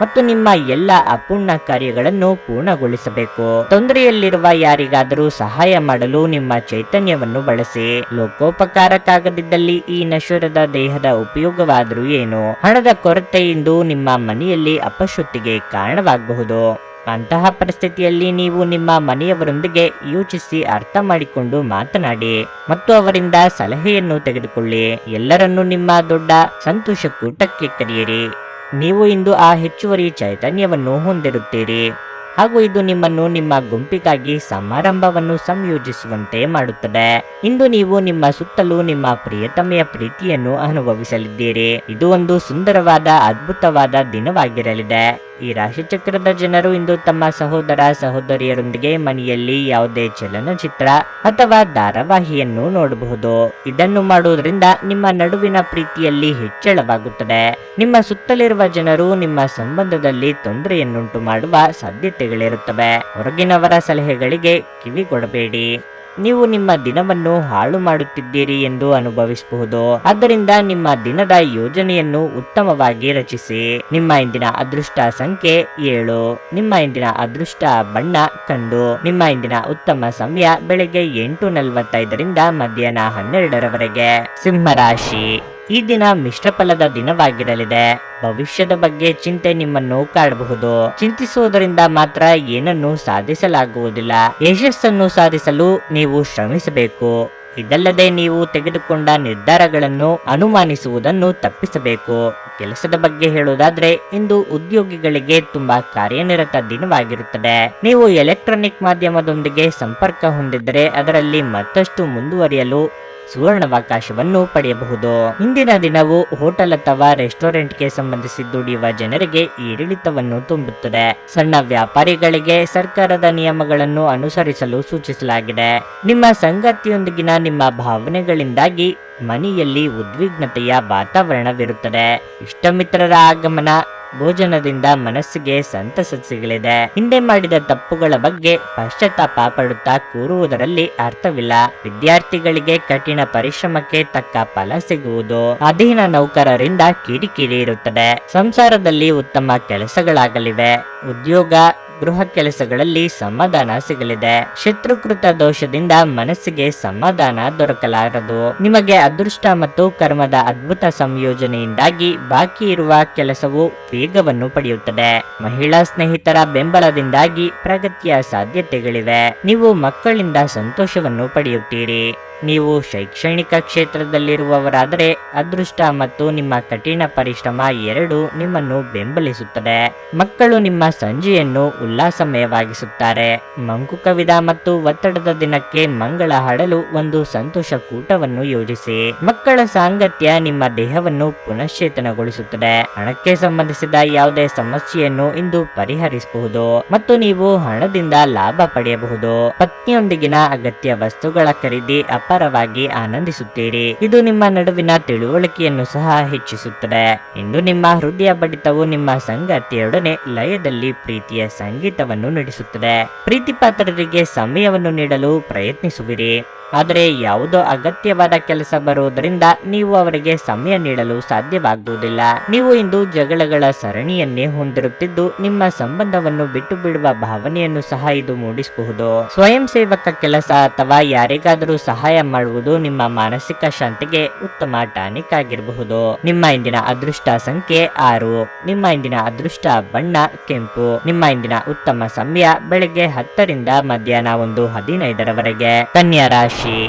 ಮತ್ತು ನಿಮ್ಮ ಎಲ್ಲ ಅಪೂರ್ಣ ಕಾರ್ಯಗಳನ್ನು ಪೂರ್ಣಗೊಳಿಸಬೇಕು. ತೊಂದರೆಯಲ್ಲಿರುವ ಯಾರಿಗಾದರೂ ಸಹಾಯ ಮಾಡಲು ನಿಮ್ಮ ಚೈತನ್ಯವನ್ನು ಬಳಸಿ. ಲೋಕೋಪಕಾರಕ್ಕಾಗದಿದ್ದಲ್ಲಿ ಈ ನಶ್ವರದ ದೇಹದ ಉಪಯೋಗವಾದರೂ ಏನು? ಹಣದ ಕೊರತೆಯಿಂದ ನಿಮ್ಮ ಮನೆಯಲ್ಲಿ ಅಪಶುದ್ಧಿಗೆ ಕಾರಣವಾಗಬಹುದು. ಅಂತಹ ಪರಿಸ್ಥಿತಿಯಲ್ಲಿ ನೀವು ನಿಮ್ಮ ಮನೆಯವರೊಂದಿಗೆ ಯೋಚಿಸಿ ಅರ್ಥ ಮಾಡಿಕೊಂಡು ಮಾತನಾಡಿ ಮತ್ತು ಅವರಿಂದ ಸಲಹೆಯನ್ನು ತೆಗೆದುಕೊಳ್ಳಿ. ಎಲ್ಲರನ್ನೂ ನಿಮ್ಮ ದೊಡ್ಡ ಸಂತೋಷ ಕೂಟಕ್ಕೆ ಕರೆಯಿರಿ. ನೀವು ಇಂದು ಆ ಹೆಚ್ಚುವರಿ ಚೈತನ್ಯವನ್ನು ಹೊಂದಿರುತ್ತೀರಿ ಹಾಗೂ ಇದು ನಿಮ್ಮನ್ನು ನಿಮ್ಮ ಗುಂಪಿಗಾಗಿ ಸಮಾರಂಭವನ್ನು ಸಂಯೋಜಿಸುವಂತೆ ಮಾಡುತ್ತದೆ. ಇಂದು ನೀವು ನಿಮ್ಮ ಸುತ್ತಲೂ ನಿಮ್ಮ ಪ್ರಿಯತಮೆಯ ಪ್ರೀತಿಯನ್ನು ಅನುಭವಿಸಲಿದ್ದೀರಿ. ಇದು ಒಂದು ಸುಂದರವಾದ ಅದ್ಭುತವಾದ ದಿನವಾಗಿರಲಿದೆ. ಈ ರಾಶಿಚಕ್ರದ ಜನರು ಇಂದು ತಮ್ಮ ಸಹೋದರ ಸಹೋದರಿಯರೊಂದಿಗೆ ಮನೆಯಲ್ಲಿ ಯಾವುದೇ ಚಲನಚಿತ್ರ ಅಥವಾ ಧಾರಾವಾಹಿಯನ್ನು ನೋಡಬಹುದು. ಇದನ್ನು ಮಾಡುವುದರಿಂದ ನಿಮ್ಮ ನಡುವಿನ ಪ್ರೀತಿಯಲ್ಲಿ ಹೆಚ್ಚಳವಾಗುತ್ತದೆ. ನಿಮ್ಮ ಸುತ್ತಲಿರುವ ಜನರು ನಿಮ್ಮ ಸಂಬಂಧದಲ್ಲಿ ತೊಂದರೆಯನ್ನುಂಟು ಮಾಡುವ ಸಾಧ್ಯತೆಗಳಿರುತ್ತವೆ. ಹೊರಗಿನವರ ಸಲಹೆಗಳಿಗೆ ಕಿವಿಗೊಡಬೇಡಿ. ನೀವು ನಿಮ್ಮ ದಿನವನ್ನು ಹಾಳು ಮಾಡುತ್ತಿದ್ದೀರಿ ಎಂದು ಅನುಭವಿಸಬಹುದು. ಆದ್ದರಿಂದ ನಿಮ್ಮ ದಿನದ ಯೋಜನೆಯನ್ನು ಉತ್ತಮವಾಗಿ ರಚಿಸಿ. ನಿಮ್ಮ ಇಂದಿನ ಅದೃಷ್ಟ ಸಂಖ್ಯೆ 7. ನಿಮ್ಮ ಇಂದಿನ ಅದೃಷ್ಟ ಬಣ್ಣ ಕಂದು. ನಿಮ್ಮ ಇಂದಿನ ಉತ್ತಮ ಸಮಯ ಬೆಳಗ್ಗೆ 8:45ರಿಂದ ಮಧ್ಯಾಹ್ನ 12ರವರೆಗೆ. ಸಿಂಹರಾಶಿ, ಈ ದಿನ ಮಿಶ್ರ ಫಲದ ದಿನವಾಗಿರಲಿದೆ. ಭವಿಷ್ಯದ ಬಗ್ಗೆ ಚಿಂತೆ ನಿಮ್ಮನ್ನು ಕಾಡಬಹುದು. ಚಿಂತಿಸುವುದರಿಂದ ಮಾತ್ರ ಏನನ್ನು ಸಾಧಿಸಲಾಗುವುದಿಲ್ಲ. ಯಶಸ್ಸನ್ನು ಸಾಧಿಸಲು ನೀವು ಶ್ರಮಿಸಬೇಕು. ಇದಲ್ಲದೆ ನೀವು ತೆಗೆದುಕೊಂಡ ನಿರ್ಧಾರಗಳನ್ನು ಅನುಮಾನಿಸುವುದನ್ನು ತಪ್ಪಿಸಬೇಕು. ಕೆಲಸದ ಬಗ್ಗೆ ಹೇಳುವುದಾದ್ರೆ ಇಂದು ಉದ್ಯೋಗಿಗಳಿಗೆ ತುಂಬಾ ಕಾರ್ಯನಿರತ ದಿನವಾಗಿರುತ್ತದೆ. ನೀವು ಎಲೆಕ್ಟ್ರಾನಿಕ್ ಮಾಧ್ಯಮದೊಂದಿಗೆ ಸಂಪರ್ಕ ಹೊಂದಿದ್ದರೆ ಅದರಲ್ಲಿ ಮತ್ತಷ್ಟು ಮುಂದುವರಿಯಲು ಸುವರ್ಣಾವಕಾಶವನ್ನು ಪಡೆಯಬಹುದು. ಇಂದಿನ ದಿನವು ಹೋಟೆಲ್ ಅಥವಾ ರೆಸ್ಟೋರೆಂಟ್ಗೆ ಸಂಬಂಧಿಸಿ ದುಡಿಯುವ ಜನರಿಗೆ ಏರಿಳಿತವನ್ನು ತುಂಬುತ್ತದೆ. ಸಣ್ಣ ವ್ಯಾಪಾರಿಗಳಿಗೆ ಸರ್ಕಾರದ ನಿಯಮಗಳನ್ನು ಅನುಸರಿಸಲು ಸೂಚಿಸಲಾಗಿದೆ. ನಿಮ್ಮ ಸಂಗಾತಿಯೊಂದಿಗಿನ ನಿಮ್ಮ ಭಾವನೆಗಳಿಂದಾಗಿ ಮನೆಯಲ್ಲಿ ಉದ್ವಿಗ್ನತೆಯ ವಾತಾವರಣವಿರುತ್ತದೆ. ಇಷ್ಟ ಮಿತ್ರರ ಆಗಮನ ಭೋಜನದಿಂದ ಮನಸ್ಸಿಗೆ ಸಂತಸ ಸಿಗಲಿದೆ. ಹಿಂದೆ ಮಾಡಿದ ತಪ್ಪುಗಳ ಬಗ್ಗೆ ಪಶ್ಚಾತ್ತಾಪ ಪಡುತ್ತಾ ಕೂರುವುದರಲ್ಲಿ ಅರ್ಥವಿಲ್ಲ. ವಿದ್ಯಾರ್ಥಿಗಳಿಗೆ ಕಠಿಣ ಪರಿಶ್ರಮಕ್ಕೆ ತಕ್ಕ ಫಲ ಸಿಗುವುದು. ಅಧೀನ ನೌಕರರಿಂದ ಕಿರಿಕಿರಿ ಇರುತ್ತದೆ. ಸಂಸಾರದಲ್ಲಿ ಉತ್ತಮ ಕೆಲಸಗಳಾಗಲಿವೆ. ಉದ್ಯೋಗ ಗೃಹ ಕೆಲಸಗಳಲ್ಲಿ ಸಮಾಧಾನ ಸಿಗಲಿದೆ. ಶತ್ರುಕೃತ ದೋಷದಿಂದ ಮನಸ್ಸಿಗೆ ಸಮಾಧಾನ ದೊರಕಲಾರದು. ನಿಮಗೆ ಅದೃಷ್ಟ ಮತ್ತು ಕರ್ಮದ ಅದ್ಭುತ ಸಂಯೋಜನೆಯಿಂದಾಗಿ ಬಾಕಿ ಇರುವ ಕೆಲಸವು ವೇಗವನ್ನು ಪಡೆಯುತ್ತದೆ. ಮಹಿಳಾ ಸ್ನೇಹಿತರ ಬೆಂಬಲದಿಂದಾಗಿ ಪ್ರಗತಿಯ ಸಾಧ್ಯತೆಗಳಿವೆ. ನೀವು ಮಕ್ಕಳಿಂದ ಸಂತೋಷವನ್ನು ಪಡೆಯುತ್ತೀರಿ. ನೀವು ಶೈಕ್ಷಣಿಕ ಕ್ಷೇತ್ರದಲ್ಲಿರುವವರಾದರೆ ಅದೃಷ್ಟ ಮತ್ತು ನಿಮ್ಮ ಕಠಿಣ ಪರಿಶ್ರಮ ಎರಡೂ ನಿಮ್ಮನ್ನು ಬೆಂಬಲಿಸುತ್ತದೆ. ಮಕ್ಕಳು ನಿಮ್ಮ ಸಂಜೆಯನ್ನು ಉಲ್ಲಾಸಮಯವಾಗಿಸುತ್ತಾರೆ. ಮಂಕು ಕವಿದ ಮತ್ತು ಒತ್ತಡದ ದಿನಕ್ಕೆ ಮಂಗಳ ಹಾಡಲು ಒಂದು ಸಂತೋಷ ಕೂಟವನ್ನು ಯೋಜಿಸಿ. ಮಕ್ಕಳ ಸಾಂಗತ್ಯ ನಿಮ್ಮ ದೇಹವನ್ನು ಪುನಶ್ಚೇತನಗೊಳಿಸುತ್ತದೆ. ಹಣಕ್ಕೆ ಸಂಬಂಧಿಸಿದ ಯಾವುದೇ ಸಮಸ್ಯೆಯನ್ನು ಇಂದು ಪರಿಹರಿಸಬಹುದು ಮತ್ತು ನೀವು ಹಣದಿಂದ ಲಾಭ ಪಡೆಯಬಹುದು. ಪತ್ನಿಯೊಂದಿಗಿನ ಅಗತ್ಯ ವಸ್ತುಗಳ ಖರೀದಿ ಅಪಾರವಾಗಿ ಆನಂದಿಸುತ್ತೀರಿ. ಇದು ನಿಮ್ಮ ನಡುವಿನ ತಿಳುವಳಿಕೆಯನ್ನು ಸಹ ಹೆಚ್ಚಿಸುತ್ತದೆ. ಇಂದು ನಿಮ್ಮ ಹೃದಯ ಬಡಿತವು ನಿಮ್ಮ ಸಂಗಾತಿಯೊಡನೆ ಲಯದಲ್ಲಿ ಪ್ರೀತಿಯ ಸಂಗೀತವನ್ನು ನಡೆಸುತ್ತದೆ. ಪ್ರೀತಿ ಪಾತ್ರರಿಗೆ ಸಮಯವನ್ನು ನೀಡಲು ಪ್ರಯತ್ನಿಸುವಿರಿ. ಆದರೆ ಯಾವುದೋ ಅಗತ್ಯವಾದ ಕೆಲಸ ಬರುವುದರಿಂದ ನೀವು ಅವರಿಗೆ ಸಮಯ ನೀಡಲು ಸಾಧ್ಯವಾಗುವುದಿಲ್ಲ. ನೀವು ಇಂದು ಜಗಳಗಳ ಸರಣಿಯನ್ನೇ ಹೊಂದಿರುತ್ತಿದ್ದು ನಿಮ್ಮ ಸಂಬಂಧವನ್ನು ಬಿಟ್ಟು ಬಿಡುವ ಭಾವನೆಯನ್ನು ಸಹ ಇದು ಮೂಡಿಸಬಹುದು. ಸ್ವಯಂ ಸೇವಕ ಕೆಲಸ ಅಥವಾ ಯಾರಿಗಾದರೂ ಸಹಾಯ ಮಾಡುವುದು ನಿಮ್ಮ ಮಾನಸಿಕ ಶಾಂತಿಗೆ ಉತ್ತಮ ಟಾನಿಕ್ ಆಗಿರಬಹುದು. ನಿಮ್ಮ ಇಂದಿನ ಅದೃಷ್ಟ ಸಂಖ್ಯೆ 6. ನಿಮ್ಮ ಇಂದಿನ ಅದೃಷ್ಟ ಬಣ್ಣ ಕೆಂಪು. ನಿಮ್ಮ ಇಂದಿನ ಉತ್ತಮ ಸಮಯ ಬೆಳಗ್ಗೆ 10ರಿಂದ ಮಧ್ಯಾಹ್ನ 1:15ರವರೆಗೆ. ಕನ್ಯಾ ರಾಶಿ,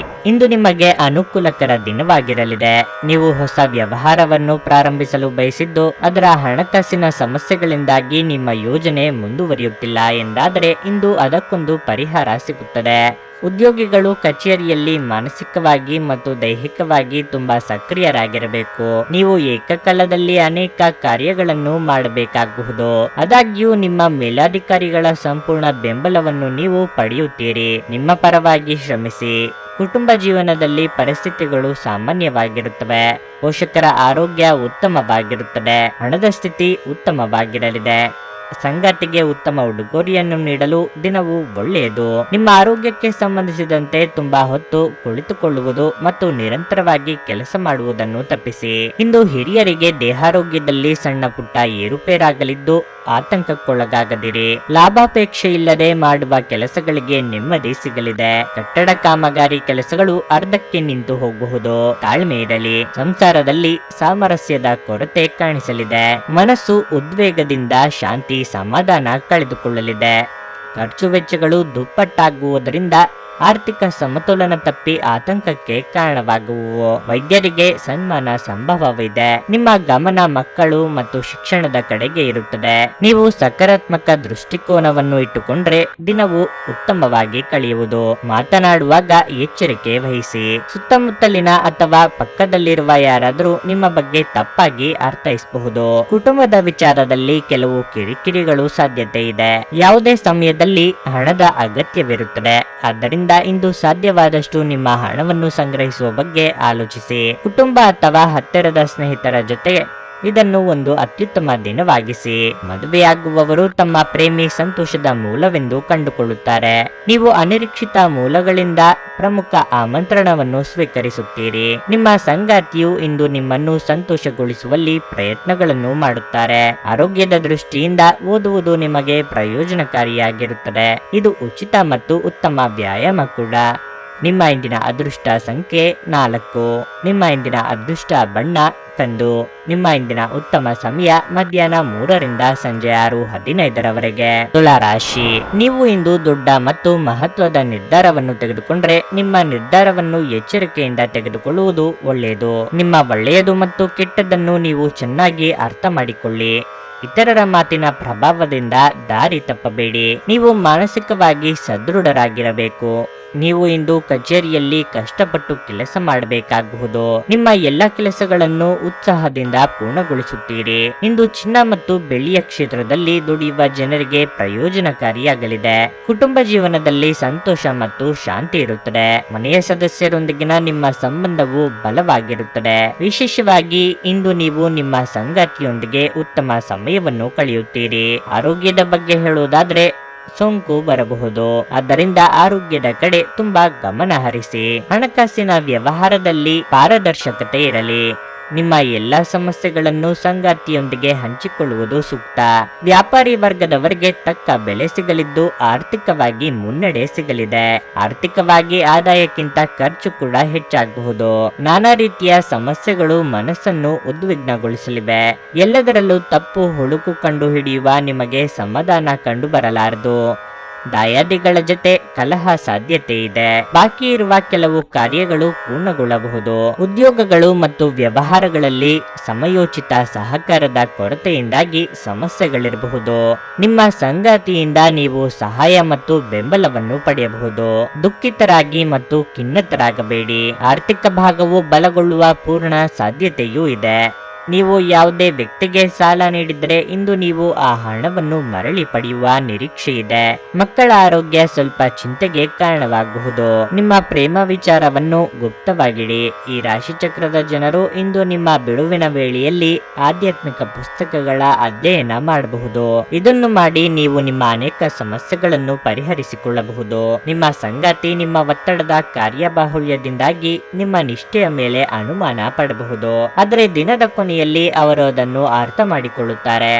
ಇಂದು ನಿಮಗೆ ಅನುಕೂಲಕರ ದಿನವಾಗಿರಲಿದೆ. ನೀವು ಹೊಸ ವ್ಯವಹಾರವನ್ನು ಪ್ರಾರಂಭಿಸಲು ಬಯಸಿದ್ದು ಅದರ ಹಣಕಾಸಿನ ಸಮಸ್ಯೆಗಳಿಂದಾಗಿ ನಿಮ್ಮ ಯೋಜನೆ ಮುಂದುವರಿಯುತ್ತಿಲ್ಲ ಎಂದಾದರೆ ಇಂದು ಅದಕ್ಕೊಂದು ಪರಿಹಾರ ಸಿಗುತ್ತದೆ. ಉದ್ಯೋಗಿಗಳು ಕಚೇರಿಯಲ್ಲಿ ಮಾನಸಿಕವಾಗಿ ಮತ್ತು ದೈಹಿಕವಾಗಿ ತುಂಬಾ ಸಕ್ರಿಯರಾಗಿರಬೇಕು. ನೀವು ಏಕಕಾಲದಲ್ಲಿ ಅನೇಕ ಕಾರ್ಯಗಳನ್ನು ಮಾಡಬೇಕಾಗಬಹುದು. ಆದಾಗ್ಯೂ ನಿಮ್ಮ ಮೇಲಾಧಿಕಾರಿಗಳ ಸಂಪೂರ್ಣ ಬೆಂಬಲವನ್ನು ನೀವು ಪಡೆಯುತ್ತೀರಿ. ನಿಮ್ಮ ಪರವಾಗಿ ಶ್ರಮಿಸಿ. ಕುಟುಂಬ ಜೀವನದಲ್ಲಿ ಪರಿಸ್ಥಿತಿಗಳು ಸಾಮಾನ್ಯವಾಗಿರುತ್ತವೆ. ಪೋಷಕರ ಆರೋಗ್ಯ ಉತ್ತಮವಾಗಿರುತ್ತದೆ. ಹಣದ ಸ್ಥಿತಿ ಉತ್ತಮವಾಗಿರಲಿದೆ. ಸಂಗಾತಿಗೆ ಉತ್ತಮ ಉಡುಗೊರೆಯನ್ನು ನೀಡಲು ದಿನವು ಒಳ್ಳೆಯದು. ನಿಮ್ಮ ಆರೋಗ್ಯಕ್ಕೆ ಸಂಬಂಧಿಸಿದಂತೆ ತುಂಬಾ ಹೊತ್ತು ಕುಳಿತುಕೊಳ್ಳುವುದು ಮತ್ತು ನಿರಂತರವಾಗಿ ಕೆಲಸ ಮಾಡುವುದನ್ನು ತಪ್ಪಿಸಿ. ಇಂದು ಹಿರಿಯರಿಗೆ ದೇಹಾರೋಗ್ಯದಲ್ಲಿ ಸಣ್ಣ ಪುಟ್ಟ ಏರುಪೇರಾಗಲಿದ್ದು ಆತಂಕಕ್ಕೊಳಗಾಗದಿರಿ. ಲಾಭಾಪೇಕ್ಷೆ ಇಲ್ಲದೆ ಮಾಡುವ ಕೆಲಸಗಳಿಗೆ ನೆಮ್ಮದಿ ಸಿಗಲಿದೆ. ಕಟ್ಟಡ ಕಾಮಗಾರಿ ಕೆಲಸಗಳು ಅರ್ಧಕ್ಕೆ ನಿಂತು ಹೋಗಬಹುದು. ತಾಳ್ಮೆ ಇರಲಿ. ಸಂಸಾರದಲ್ಲಿ ಸಾಮರಸ್ಯದ ಕೊರತೆ ಕಾಣಿಸಲಿದೆ. ಮನಸ್ಸು ಉದ್ವೇಗದಿಂದ ಶಾಂತಿ ಸಮಾಧಾನ ಕಳೆದುಕೊಳ್ಳಲಿದೆ. ಖರ್ಚು ವೆಚ್ಚಗಳು ದುಪ್ಪಟ್ಟಾಗುವುದರಿಂದ ಆರ್ಥಿಕ ಸಮತೋಲನ ತಪ್ಪಿ ಆತಂಕಕ್ಕೆ ಕಾರಣವಾಗುವು. ವೈದ್ಯರಿಗೆ ಸನ್ಮಾನ ಸಂಭವವಿದೆ. ನಿಮ್ಮ ಗಮನ ಮಕ್ಕಳು ಮತ್ತು ಶಿಕ್ಷಣದ ಕಡೆಗೆ ಇರುತ್ತದೆ. ನೀವು ಸಕಾರಾತ್ಮಕ ದೃಷ್ಟಿಕೋನವನ್ನು ಇಟ್ಟುಕೊಂಡ್ರೆ ದಿನವು ಉತ್ತಮವಾಗಿ ಕಳೆಯುವುದು. ಮಾತನಾಡುವಾಗ ಎಚ್ಚರಿಕೆ ವಹಿಸಿ. ಸುತ್ತಮುತ್ತಲಿನ ಅಥವಾ ಪಕ್ಕದಲ್ಲಿರುವ ಯಾರಾದರೂ ನಿಮ್ಮ ಬಗ್ಗೆ ತಪ್ಪಾಗಿ ಅರ್ಥೈಸಬಹುದು. ಕುಟುಂಬದ ವಿಚಾರದಲ್ಲಿ ಕೆಲವು ಕಿರಿಕಿರಿಗಳು ಸಾಧ್ಯತೆ ಇದೆ. ಯಾವುದೇ ಸಮಯದಲ್ಲಿ ಹಣದ ಅಗತ್ಯವಿರುತ್ತದೆ. ಆದ್ದರಿಂದ ಇಂದು ಸಾಧ್ಯವಾದಷ್ಟು ನಿಮ್ಮ ಹಣವನ್ನು ಸಂಗ್ರಹಿಸುವ ಬಗ್ಗೆ ಆಲೋಚಿಸಿ. ಕುಟುಂಬ ಅಥವಾ ಹತ್ತಿರದ ಸ್ನೇಹಿತರ ಜೊತೆ ಇದನ್ನು ಒಂದು ಅತ್ಯುತ್ತಮ ದಿನವಾಗಿಸಿ. ಮದುವೆಯಾಗುವವರು ತಮ್ಮ ಪ್ರೇಮಿ ಸಂತೋಷದ ಮೂಲವೆಂದು ಕಂಡುಕೊಳ್ಳುತ್ತಾರೆ. ನೀವು ಅನಿರೀಕ್ಷಿತ ಮೂಲಗಳಿಂದ ಪ್ರಮುಖ ಆಮಂತ್ರಣವನ್ನು ಸ್ವೀಕರಿಸುತ್ತೀರಿ. ನಿಮ್ಮ ಸಂಗಾತಿಯು ಇಂದು ನಿಮ್ಮನ್ನು ಸಂತೋಷಗೊಳಿಸುವಲ್ಲಿ ಪ್ರಯತ್ನಗಳನ್ನು ಮಾಡುತ್ತಾರೆ. ಆರೋಗ್ಯದ ದೃಷ್ಟಿಯಿಂದ ಓದುವುದು ನಿಮಗೆ ಪ್ರಯೋಜನಕಾರಿಯಾಗಿರುತ್ತದೆ. ಇದು ಉಚಿತ ಮತ್ತು ಉತ್ತಮ ವ್ಯಾಯಾಮ ಕೂಡ. ನಿಮ್ಮ ಇಂದಿನ ಅದೃಷ್ಟ ಸಂಖ್ಯೆ 4. ನಿಮ್ಮ ಇಂದಿನ ಅದೃಷ್ಟ ಬಣ್ಣ ಕಂದು. ನಿಮ್ಮ ಇಂದಿನ ಉತ್ತಮ ಸಮಯ ಮಧ್ಯಾಹ್ನ 3 ರಿಂದ ಸಂಜೆ 6:15 ತುಲಾ ರಾಶಿ. ನೀವು ಇಂದು ದೊಡ್ಡ ಮತ್ತು ಮಹತ್ವದ ನಿರ್ಧಾರವನ್ನು ತೆಗೆದುಕೊಂಡ್ರೆ ನಿಮ್ಮ ನಿರ್ಧಾರವನ್ನು ಎಚ್ಚರಿಕೆಯಿಂದ ತೆಗೆದುಕೊಳ್ಳುವುದು ಒಳ್ಳೆಯದು. ನಿಮ್ಮ ಒಳ್ಳೆಯದು ಮತ್ತು ಕೆಟ್ಟದ್ದನ್ನು ನೀವು ಚೆನ್ನಾಗಿ ಅರ್ಥ ಮಾಡಿಕೊಳ್ಳಿ. ಇತರರ ಮಾತಿನ ಪ್ರಭಾವದಿಂದ ದಾರಿ ತಪ್ಪಬೇಡಿ. ನೀವು ಮಾನಸಿಕವಾಗಿ ಸದೃಢರಾಗಿರಬೇಕು. ನೀವು ಇಂದು ಕಚೇರಿಯಲ್ಲಿ ಕಷ್ಟಪಟ್ಟು ಕೆಲಸ ಮಾಡಬೇಕಾಗಬಹುದು. ನಿಮ್ಮ ಎಲ್ಲ ಕೆಲಸಗಳನ್ನು ಉತ್ಸಾಹದಿಂದ ಪೂರ್ಣಗೊಳಿಸುತ್ತೀರಿ. ಇಂದು ಚಿನ್ನ ಮತ್ತು ಬೆಳ್ಳಿಯ ಕ್ಷೇತ್ರದಲ್ಲಿ ದುಡಿಯುವ ಜನರಿಗೆ ಪ್ರಯೋಜನಕಾರಿಯಾಗಲಿದೆ. ಕುಟುಂಬ ಜೀವನದಲ್ಲಿ ಸಂತೋಷ ಮತ್ತು ಶಾಂತಿ ಇರುತ್ತದೆ. ಮನೆಯ ಸದಸ್ಯರೊಂದಿಗಿನ ನಿಮ್ಮ ಸಂಬಂಧವು ಬಲವಾಗಿರುತ್ತದೆ. ವಿಶೇಷವಾಗಿ ಇಂದು ನೀವು ನಿಮ್ಮ ಸಂಗಾತಿಯೊಂದಿಗೆ ಉತ್ತಮ ಸಮಯವನ್ನು ಕಳೆಯುತ್ತೀರಿ. ಆರೋಗ್ಯದ ಬಗ್ಗೆ ಹೇಳುವುದಾದ್ರೆ ಸೋಂಕು ಬರಬಹುದು. ಆದ್ದರಿಂದ ಆರೋಗ್ಯದ ಕಡೆ ತುಂಬಾ ಗಮನ ಹರಿಸಿ. ಹಣಕಾಸಿನ ವ್ಯವಹಾರದಲ್ಲಿ ಪಾರದರ್ಶಕತೆ ಇರಲಿ. ನಿಮ್ಮ ಎಲ್ಲಾ ಸಮಸ್ಯೆಗಳನ್ನು ಸಂಗಾತಿಯೊಂದಿಗೆ ಹಂಚಿಕೊಳ್ಳುವುದು ಸೂಕ್ತ. ವ್ಯಾಪಾರಿ ವರ್ಗದವರಿಗೆ ತಕ್ಕ ಬೆಲೆ ಸಿಗಲಿದ್ದು ಆರ್ಥಿಕವಾಗಿ ಮುನ್ನಡೆ ಸಿಗಲಿದೆ. ಆರ್ಥಿಕವಾಗಿ ಆದಾಯಕ್ಕಿಂತ ಖರ್ಚು ಕೂಡ ಹೆಚ್ಚಾಗಬಹುದು. ನಾನಾ ರೀತಿಯ ಸಮಸ್ಯೆಗಳು ಮನಸ್ಸನ್ನು ಉದ್ವಿಗ್ನಗೊಳಿಸಲಿವೆ. ಎಲ್ಲದರಲ್ಲೂ ತಪ್ಪು ಹುಳುಕು ಕಂಡು ಹಿಡಿಯುವ ನಿಮಗೆ ಸಮಾಧಾನ ಕಂಡು ಬರಲಾರದು. ದಾಯಾದಿಗಳ ಜೊತೆ ಕಲಹ ಸಾಧ್ಯತೆ ಇದೆ. ಬಾಕಿ ಇರುವ ಕೆಲವು ಕಾರ್ಯಗಳು ಪೂರ್ಣಗೊಳ್ಳಬಹುದು. ಉದ್ಯೋಗಗಳು ಮತ್ತು ವ್ಯವಹಾರಗಳಲ್ಲಿ ಸಮಯೋಚಿತ ಸಹಕಾರದ ಕೊರತೆಯಿಂದಾಗಿ ಸಮಸ್ಯೆಗಳಿರಬಹುದು. ನಿಮ್ಮ ಸಂಗಾತಿಯಿಂದ ನೀವು ಸಹಾಯ ಮತ್ತು ಬೆಂಬಲವನ್ನು ಪಡೆಯಬಹುದು. ದುಃಖಿತರಾಗಿ ಮತ್ತು ಖಿನ್ನತರಾಗಬೇಡಿ. ಆರ್ಥಿಕ ಭಾಗವು ಬಲಗೊಳ್ಳುವ ಪೂರ್ಣ ಸಾಧ್ಯತೆಯೂ ಇದೆ. ನೀವು ಯಾವುದೇ ವ್ಯಕ್ತಿಗೆ ಸಾಲ ನೀಡಿದರೆ ಇಂದು ನೀವು ಆ ಹಣವನ್ನು ಮರಳಿ ಪಡೆಯುವ ನಿರೀಕ್ಷೆ ಇದೆ. ಮಕ್ಕಳ ಆರೋಗ್ಯ ಸ್ವಲ್ಪ ಚಿಂತೆಗೆ ಕಾರಣವಾಗಬಹುದು. ನಿಮ್ಮ ಪ್ರೇಮ ವಿಚಾರವನ್ನು ಗುಪ್ತವಾಗಿಡಿ. ಈ ರಾಶಿಚಕ್ರದ ಜನರು ಇಂದು ನಿಮ್ಮ ಬಿಡುವಿನ ವೇಳೆಯಲ್ಲಿ ಆಧ್ಯಾತ್ಮಿಕ ಪುಸ್ತಕಗಳ ಅಧ್ಯಯನ ಮಾಡಬಹುದು. ಇದನ್ನು ಮಾಡಿ ನೀವು ನಿಮ್ಮ ಅನೇಕ ಸಮಸ್ಯೆಗಳನ್ನು ಪರಿಹರಿಸಿಕೊಳ್ಳಬಹುದು. ನಿಮ್ಮ ಸಂಗಾತಿ ನಿಮ್ಮ ಒತ್ತಡದ ಕಾರ್ಯಬಾಹುಳ್ಯದಿಂದಾಗಿ ನಿಮ್ಮ ನಿಷ್ಠೆಯ ಮೇಲೆ ಅನುಮಾನ ಪಡಬಹುದು. ಆದರೆ ದಿನದ ಕೊನೆಯಲ್ಲಿ ಅವರು ಅದನ್ನು ಅರ್ಥ ಮಾಡಿಕೊಳ್ಳುತ್ತಾರೆ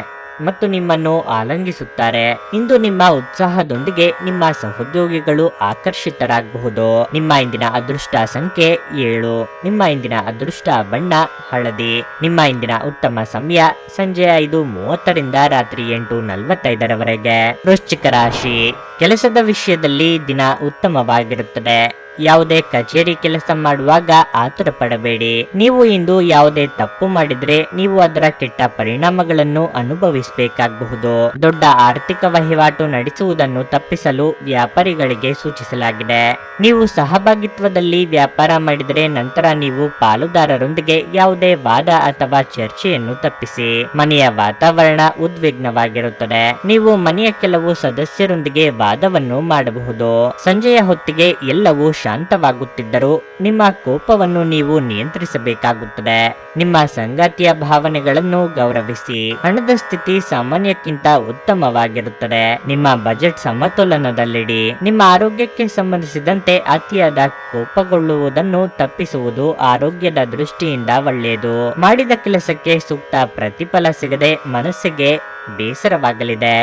ಮತ್ತು ನಿಮ್ಮನ್ನು ಆಲಂಗಿಸುತ್ತಾರೆ. ಇಂದು ನಿಮ್ಮ ಉತ್ಸಾಹದೊಂದಿಗೆ ನಿಮ್ಮ ಸಹೋದ್ಯೋಗಿಗಳು ಆಕರ್ಷಿತರಾಗಬಹುದು. ನಿಮ್ಮ ಇಂದಿನ ಅದೃಷ್ಟ ಸಂಖ್ಯೆ 7. ನಿಮ್ಮ ಇಂದಿನ ಅದೃಷ್ಟ ಬಣ್ಣ ಹಳದಿ. ನಿಮ್ಮ ಇಂದಿನ ಉತ್ತಮ ಸಮಯ ಸಂಜೆ 5:30 ರಿಂದ ರಾತ್ರಿ 8:45 ವೃಶ್ಚಿಕ ರಾಶಿ. ಕೆಲಸದ ವಿಷಯದಲ್ಲಿ ದಿನ ಉತ್ತಮವಾಗಿರುತ್ತದೆ. ಯಾವುದೇ ಕಚೇರಿ ಕೆಲಸ ಮಾಡುವಾಗ ಆತುರ ಪಡಬೇಡಿ. ನೀವು ಇಂದು ಯಾವುದೇ ತಪ್ಪು ಮಾಡಿದ್ರೆ ನೀವು ಅದರ ಕೆಟ್ಟ ಪರಿಣಾಮಗಳನ್ನು ಅನುಭವಿಸಬೇಕಾಗಬಹುದು. ದೊಡ್ಡ ಆರ್ಥಿಕ ವಹಿವಾಟು ನಡೆಸುವುದನ್ನು ತಪ್ಪಿಸಲು ವ್ಯಾಪಾರಿಗಳಿಗೆ ಸೂಚಿಸಲಾಗಿದೆ. ನೀವು ಸಹಭಾಗಿತ್ವದಲ್ಲಿ ವ್ಯಾಪಾರ ಮಾಡಿದರೆ ನಂತರ ನೀವು ಪಾಲುದಾರರೊಂದಿಗೆ ಯಾವುದೇ ವಾದ ಅಥವಾ ಚರ್ಚೆಯನ್ನು ತಪ್ಪಿಸಿ. ಮನೆಯ ವಾತಾವರಣ ಉದ್ವಿಗ್ನವಾಗಿರುತ್ತದೆ. ನೀವು ಮನೆಯ ಕೆಲವು ಸದಸ್ಯರೊಂದಿಗೆ ವಾದವನ್ನು ಮಾಡಬಹುದು. ಸಂಜೆಯ ಹೊತ್ತಿಗೆ ಎಲ್ಲವೂ ಶಾಂತವಾಗುತ್ತಿದ್ದರೂ ನಿಮ್ಮ ಕೋಪವನ್ನು ನೀವು ನಿಯಂತ್ರಿಸಬೇಕಾಗುತ್ತದೆ. ನಿಮ್ಮ ಸಂಗಾತಿಯ ಭಾವನೆಗಳನ್ನು ಗೌರವಿಸಿ. ಹಣದ ಸ್ಥಿತಿ ಸಾಮಾನ್ಯಕ್ಕಿಂತ ಉತ್ತಮವಾಗಿರುತ್ತದೆ. ನಿಮ್ಮ ಬಜೆಟ್ ಸಮತೋಲನದಲ್ಲಿಡಿ. ನಿಮ್ಮ ಆರೋಗ್ಯಕ್ಕೆ ಸಂಬಂಧಿಸಿದಂತೆ ಅತಿಯಾದ ಕೋಪಗೊಳ್ಳುವುದನ್ನು ತಪ್ಪಿಸುವುದು ಆರೋಗ್ಯದ ದೃಷ್ಟಿಯಿಂದ ಒಳ್ಳೆಯದು. ಮಾಡಿದ ಕೆಲಸಕ್ಕೆ ಸೂಕ್ತ ಪ್ರತಿಫಲ ಸಿಗದೆ ಮನಸ್ಸಿಗೆ ಬೇಸರವಾಗಲಿದೆ.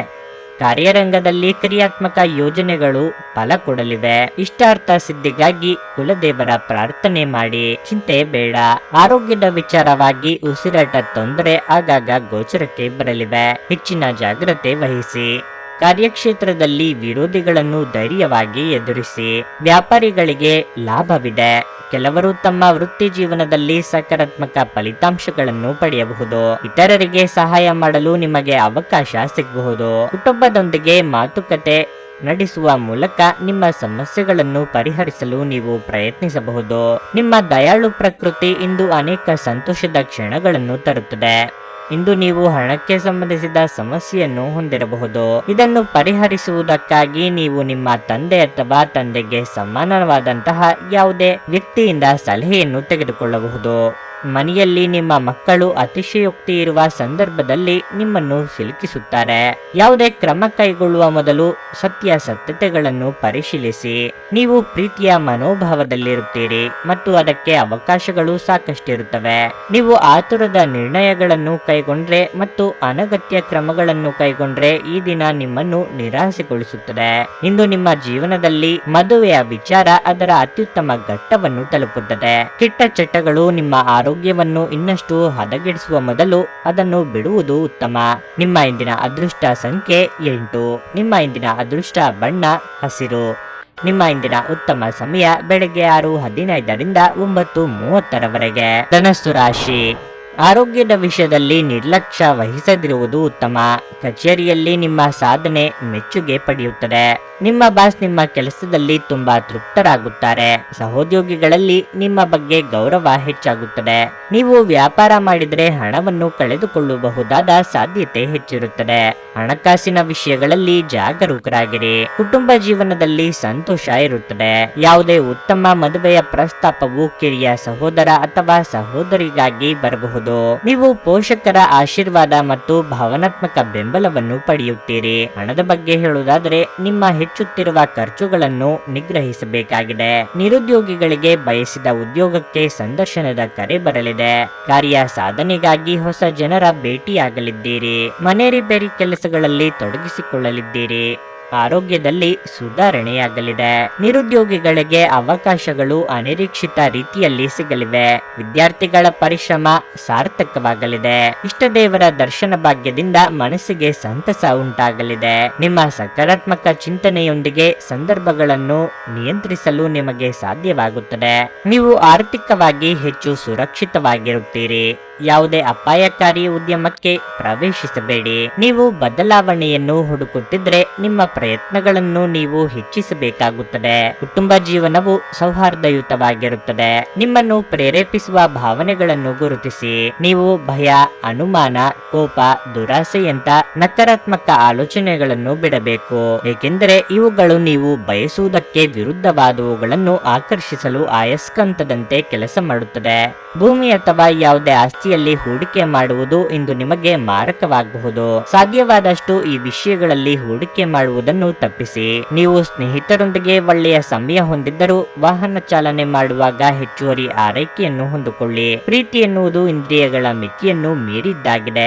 ಕಾರ್ಯರಂಗದಲ್ಲಿ ಕ್ರಿಯಾತ್ಮಕ ಯೋಜನೆಗಳು ಫಲ ಕೊಡಲಿವೆ. ಇಷ್ಟಾರ್ಥ ಸಿದ್ಧಿಗಾಗಿ ಕುಲದೇವರ ಪ್ರಾರ್ಥನೆ ಮಾಡಿ. ಚಿಂತೆ ಬೇಡ. ಆರೋಗ್ಯದ ವಿಚಾರವಾಗಿ ಉಸಿರಾಟ ತೊಂದರೆ ಆಗಾಗ ಗೋಚರಕ್ಕೆ ಬರಲಿವೆ. ಹೆಚ್ಚಿನ ಜಾಗ್ರತೆ ವಹಿಸಿ. ಕಾರ್ಯಕ್ಷೇತ್ರದಲ್ಲಿ ವಿರೋಧಿಗಳನ್ನು ಧೈರ್ಯವಾಗಿ ಎದುರಿಸಿ. ವ್ಯಾಪಾರಿಗಳಿಗೆ ಲಾಭವಿದೆ. ಕೆಲವರು ತಮ್ಮ ವೃತ್ತಿ ಜೀವನದಲ್ಲಿ ಸಕಾರಾತ್ಮಕ ಫಲಿತಾಂಶಗಳನ್ನು ಪಡೆಯಬಹುದು. ಇತರರಿಗೆ ಸಹಾಯ ಮಾಡಲು ನಿಮಗೆ ಅವಕಾಶ ಸಿಗಬಹುದು. ಕುಟುಂಬದೊಂದಿಗೆ ಮಾತುಕತೆ ನಡೆಸುವ ಮೂಲಕ ನಿಮ್ಮ ಸಮಸ್ಯೆಗಳನ್ನು ಪರಿಹರಿಸಲು ನೀವು ಪ್ರಯತ್ನಿಸಬಹುದು. ನಿಮ್ಮ ದಯಾಳು ಪ್ರಕೃತಿ ಇಂದು ಅನೇಕ ಸಂತೋಷದ ಕ್ಷಣಗಳನ್ನು ತರುತ್ತದೆ. ಇಂದು ನೀವು ಹಣಕ್ಕೆ ಸಂಬಂಧಿಸಿದ ಸಮಸ್ಯೆಯನ್ನು ಹೊಂದಿರಬಹುದು. ಇದನ್ನು ಪರಿಹರಿಸುವುದಕ್ಕಾಗಿ ನೀವು ನಿಮ್ಮ ತಂದೆ ಅಥವಾ ತಂದೆಗೆ ಸಮಾನವಾದಂತಹ ಯಾವುದೇ ವ್ಯಕ್ತಿಯಿಂದ ಸಲಹೆಯನ್ನು ತೆಗೆದುಕೊಳ್ಳಬಹುದು. ಮನೆಯಲ್ಲಿ ನಿಮ್ಮ ಮಕ್ಕಳು ಅತಿಶಯೋಕ್ತಿ ಇರುವ ಸಂದರ್ಭದಲ್ಲಿ ನಿಮ್ಮನ್ನು ಸಿಲುಕಿಸುತ್ತಾರೆ. ಯಾವುದೇ ಕ್ರಮ ಕೈಗೊಳ್ಳುವ ಮೊದಲು ಸತ್ಯಾಸತ್ಯತೆಗಳನ್ನು ಪರಿಶೀಲಿಸಿ. ನೀವು ಪ್ರೀತಿಯ ಮನೋಭಾವದಲ್ಲಿರುತ್ತೀರಿ ಮತ್ತು ಅದಕ್ಕೆ ಅವಕಾಶಗಳು ಸಾಕಷ್ಟಿರುತ್ತವೆ. ನೀವು ಆತುರದ ನಿರ್ಣಯಗಳನ್ನು ಕೈಗೊಂಡ್ರೆ ಮತ್ತು ಅನಗತ್ಯ ಕ್ರಮಗಳನ್ನು ಕೈಗೊಂಡ್ರೆ ಈ ದಿನ ನಿಮ್ಮನ್ನು ನಿರಾಸೆಗೊಳಿಸುತ್ತದೆ. ಇಂದು ನಿಮ್ಮ ಜೀವನದಲ್ಲಿ ಮದುವೆಯ ವಿಚಾರ ಅದರ ಅತ್ಯುತ್ತಮ ಘಟ್ಟವನ್ನು ತಲುಪುತ್ತದೆ. ಕೆಟ್ಟ ಚಟಗಳು ನಿಮ್ಮ ಆರೋಗ್ಯವನ್ನು ಇನ್ನಷ್ಟು ಹದಗೆಡಿಸುವ ಮೊದಲು ಅದನ್ನು ಬಿಡುವುದು ಉತ್ತಮ. ನಿಮ್ಮ ಇಂದಿನ ಅದೃಷ್ಟ ಸಂಖ್ಯೆ 8. ನಿಮ್ಮ ಇಂದಿನ ಅದೃಷ್ಟ ಬಣ್ಣ ಹಸಿರು. ನಿಮ್ಮ ಇಂದಿನ ಉತ್ತಮ ಸಮಯ ಬೆಳಗ್ಗೆ 6:15ರಿಂದ 9:30ರವರೆಗೆ. ಧನಸ್ಸು ರಾಶಿ. ಆರೋಗ್ಯದ ವಿಷಯದಲ್ಲಿ ನಿರ್ಲಕ್ಷ್ಯ ವಹಿಸದಿರುವುದು ಉತ್ತಮ. ಕಚೇರಿಯಲ್ಲಿ ನಿಮ್ಮ ಸಾಧನೆ ಮೆಚ್ಚುಗೆ ಪಡೆಯುತ್ತದೆ. ನಿಮ್ಮ ಬಾಸ್ ನಿಮ್ಮ ಕೆಲಸದಲ್ಲಿ ತುಂಬಾ ತೃಪ್ತರಾಗುತ್ತಾರೆ. ಸಹೋದ್ಯೋಗಿಗಳಲ್ಲಿ ನಿಮ್ಮ ಬಗ್ಗೆ ಗೌರವ ಹೆಚ್ಚಾಗುತ್ತದೆ. ನೀವು ವ್ಯಾಪಾರ ಮಾಡಿದರೆ ಹಣವನ್ನು ಕಳೆದುಕೊಳ್ಳಬಹುದಾದ ಸಾಧ್ಯತೆ ಹೆಚ್ಚಿರುತ್ತದೆ. ಹಣಕಾಸಿನ ವಿಷಯಗಳಲ್ಲಿ ಜಾಗರೂಕರಾಗಿರಿ. ಕುಟುಂಬ ಜೀವನದಲ್ಲಿ ಸಂತೋಷ ಇರುತ್ತದೆ. ಯಾವುದೇ ಉತ್ತಮ ಮದುವೆಯ ಪ್ರಸ್ತಾಪವು ಕಿರಿಯ ಸಹೋದರ ಅಥವಾ ಸಹೋದರಿಗಾಗಿ ಬರಬಹುದು. ನೀವು ಪೋಷಕರ ಆಶೀರ್ವಾದ ಮತ್ತು ಭಾವನಾತ್ಮಕ ಬೆಂಬಲವನ್ನು ಪಡೆಯುತ್ತೀರಿ. ಹಣದ ಬಗ್ಗೆ ಹೇಳುವುದಾದರೆ ನಿಮ್ಮ ಹೆಚ್ಚುತ್ತಿರುವ ಖರ್ಚುಗಳನ್ನು ನಿಗ್ರಹಿಸಬೇಕಾಗಿದೆ. ನಿರುದ್ಯೋಗಿಗಳಿಗೆ ಬಯಸಿದ ಉದ್ಯೋಗಕ್ಕೆ ಸಂದರ್ಶನದ ಕರೆ ಬರಲಿದೆ. ಕಾರ್ಯ ಸಾಧನೆಗಾಗಿ ಹೊಸ ಜನರ ಭೇಟಿಯಾಗಲಿದ್ದೀರಿ. ಮನೆ ರಿಪೇರಿ ಕೆಲಸಗಳಲ್ಲಿ ತೊಡಗಿಸಿಕೊಳ್ಳಲಿದ್ದೀರಿ. ಆರೋಗ್ಯದಲ್ಲಿ ಸುಧಾರಣೆಯಾಗಲಿದೆ. ನಿರುದ್ಯೋಗಿಗಳಿಗೆ ಅವಕಾಶಗಳು ಅನಿರೀಕ್ಷಿತ ರೀತಿಯಲ್ಲಿ ಸಿಗಲಿವೆ. ವಿದ್ಯಾರ್ಥಿಗಳ ಪರಿಶ್ರಮ ಸಾರ್ಥಕವಾಗಲಿದೆ. ಇಷ್ಟದೇವರ ದರ್ಶನ ಭಾಗ್ಯದಿಂದ ಮನಸ್ಸಿಗೆ ಸಂತಸ ಉಂಟಾಗಲಿದೆ. ನಿಮ್ಮ ಸಕಾರಾತ್ಮಕ ಚಿಂತನೆಯೊಂದಿಗೆ ಸಂದರ್ಭಗಳನ್ನು ನಿಯಂತ್ರಿಸಲು ನಿಮಗೆ ಸಾಧ್ಯವಾಗುತ್ತದೆ. ನೀವು ಆರ್ಥಿಕವಾಗಿ ಹೆಚ್ಚು ಸುರಕ್ಷಿತವಾಗಿರುತ್ತೀರಿ. ಯಾವುದೇ ಅಪಾಯಕಾರಿ ಉದ್ಯಮಕ್ಕೆ ಪ್ರವೇಶಿಸಬೇಡಿ. ನೀವು ಬದಲಾವಣೆಯನ್ನು ಹುಡುಕುತ್ತಿದ್ರೆ ನಿಮ್ಮ ಪ್ರಯತ್ನಗಳನ್ನು ನೀವು ಹೆಚ್ಚಿಸಬೇಕಾಗುತ್ತದೆ. ಕುಟುಂಬ ಜೀವನವು ಸೌಹಾರ್ದಯುತವಾಗಿರುತ್ತದೆ. ನಿಮ್ಮನ್ನು ಪ್ರೇರೇಪಿಸುವ ಭಾವನೆಗಳನ್ನು ಗುರುತಿಸಿ. ನೀವು ಭಯ, ಅನುಮಾನ, ಕೋಪ, ದುರಾಸೆಯಂತ ನಕಾರಾತ್ಮಕ ಆಲೋಚನೆಗಳನ್ನು ಬಿಡಬೇಕು. ಏಕೆಂದರೆ ಇವುಗಳು ನೀವು ಬಯಸುವುದಕ್ಕೆ ವಿರುದ್ಧವಾದವುಗಳನ್ನು ಆಕರ್ಷಿಸಲು ಆಯಸ್ಕಾಂತದಂತೆ ಕೆಲಸ ಮಾಡುತ್ತದೆ. ಭೂಮಿ ಅಥವಾ ಯಾವುದೇ ಆಸ್ತಿಯಲ್ಲಿ ಹೂಡಿಕೆ ಮಾಡುವುದು ಇಂದು ನಿಮಗೆ ಮಾರಕವಾಗಬಹುದು. ಸಾಧ್ಯವಾದಷ್ಟು ಈ ವಿಷಯಗಳಲ್ಲಿ ಹೂಡಿಕೆ ಮಾಡುವುದನ್ನು ತಪ್ಪಿಸಿ. ನೀವು ಸ್ನೇಹಿತರೊಂದಿಗೆ ಒಳ್ಳೆಯ ಸಮಯ ಹೊಂದಿದ್ದರೂ ವಾಹನ ಚಾಲನೆ ಮಾಡುವಾಗ ಹೆಚ್ಚುವರಿ ಆರೈಕೆಯನ್ನು ಹೊಂದಿಕೊಳ್ಳಿ. ಪ್ರೀತಿ ಎನ್ನುವುದು ಇಂದ್ರಿಯಗಳ ಮಿತಿಯನ್ನು ಮೀರಿದ್ದಾಗಿದೆ.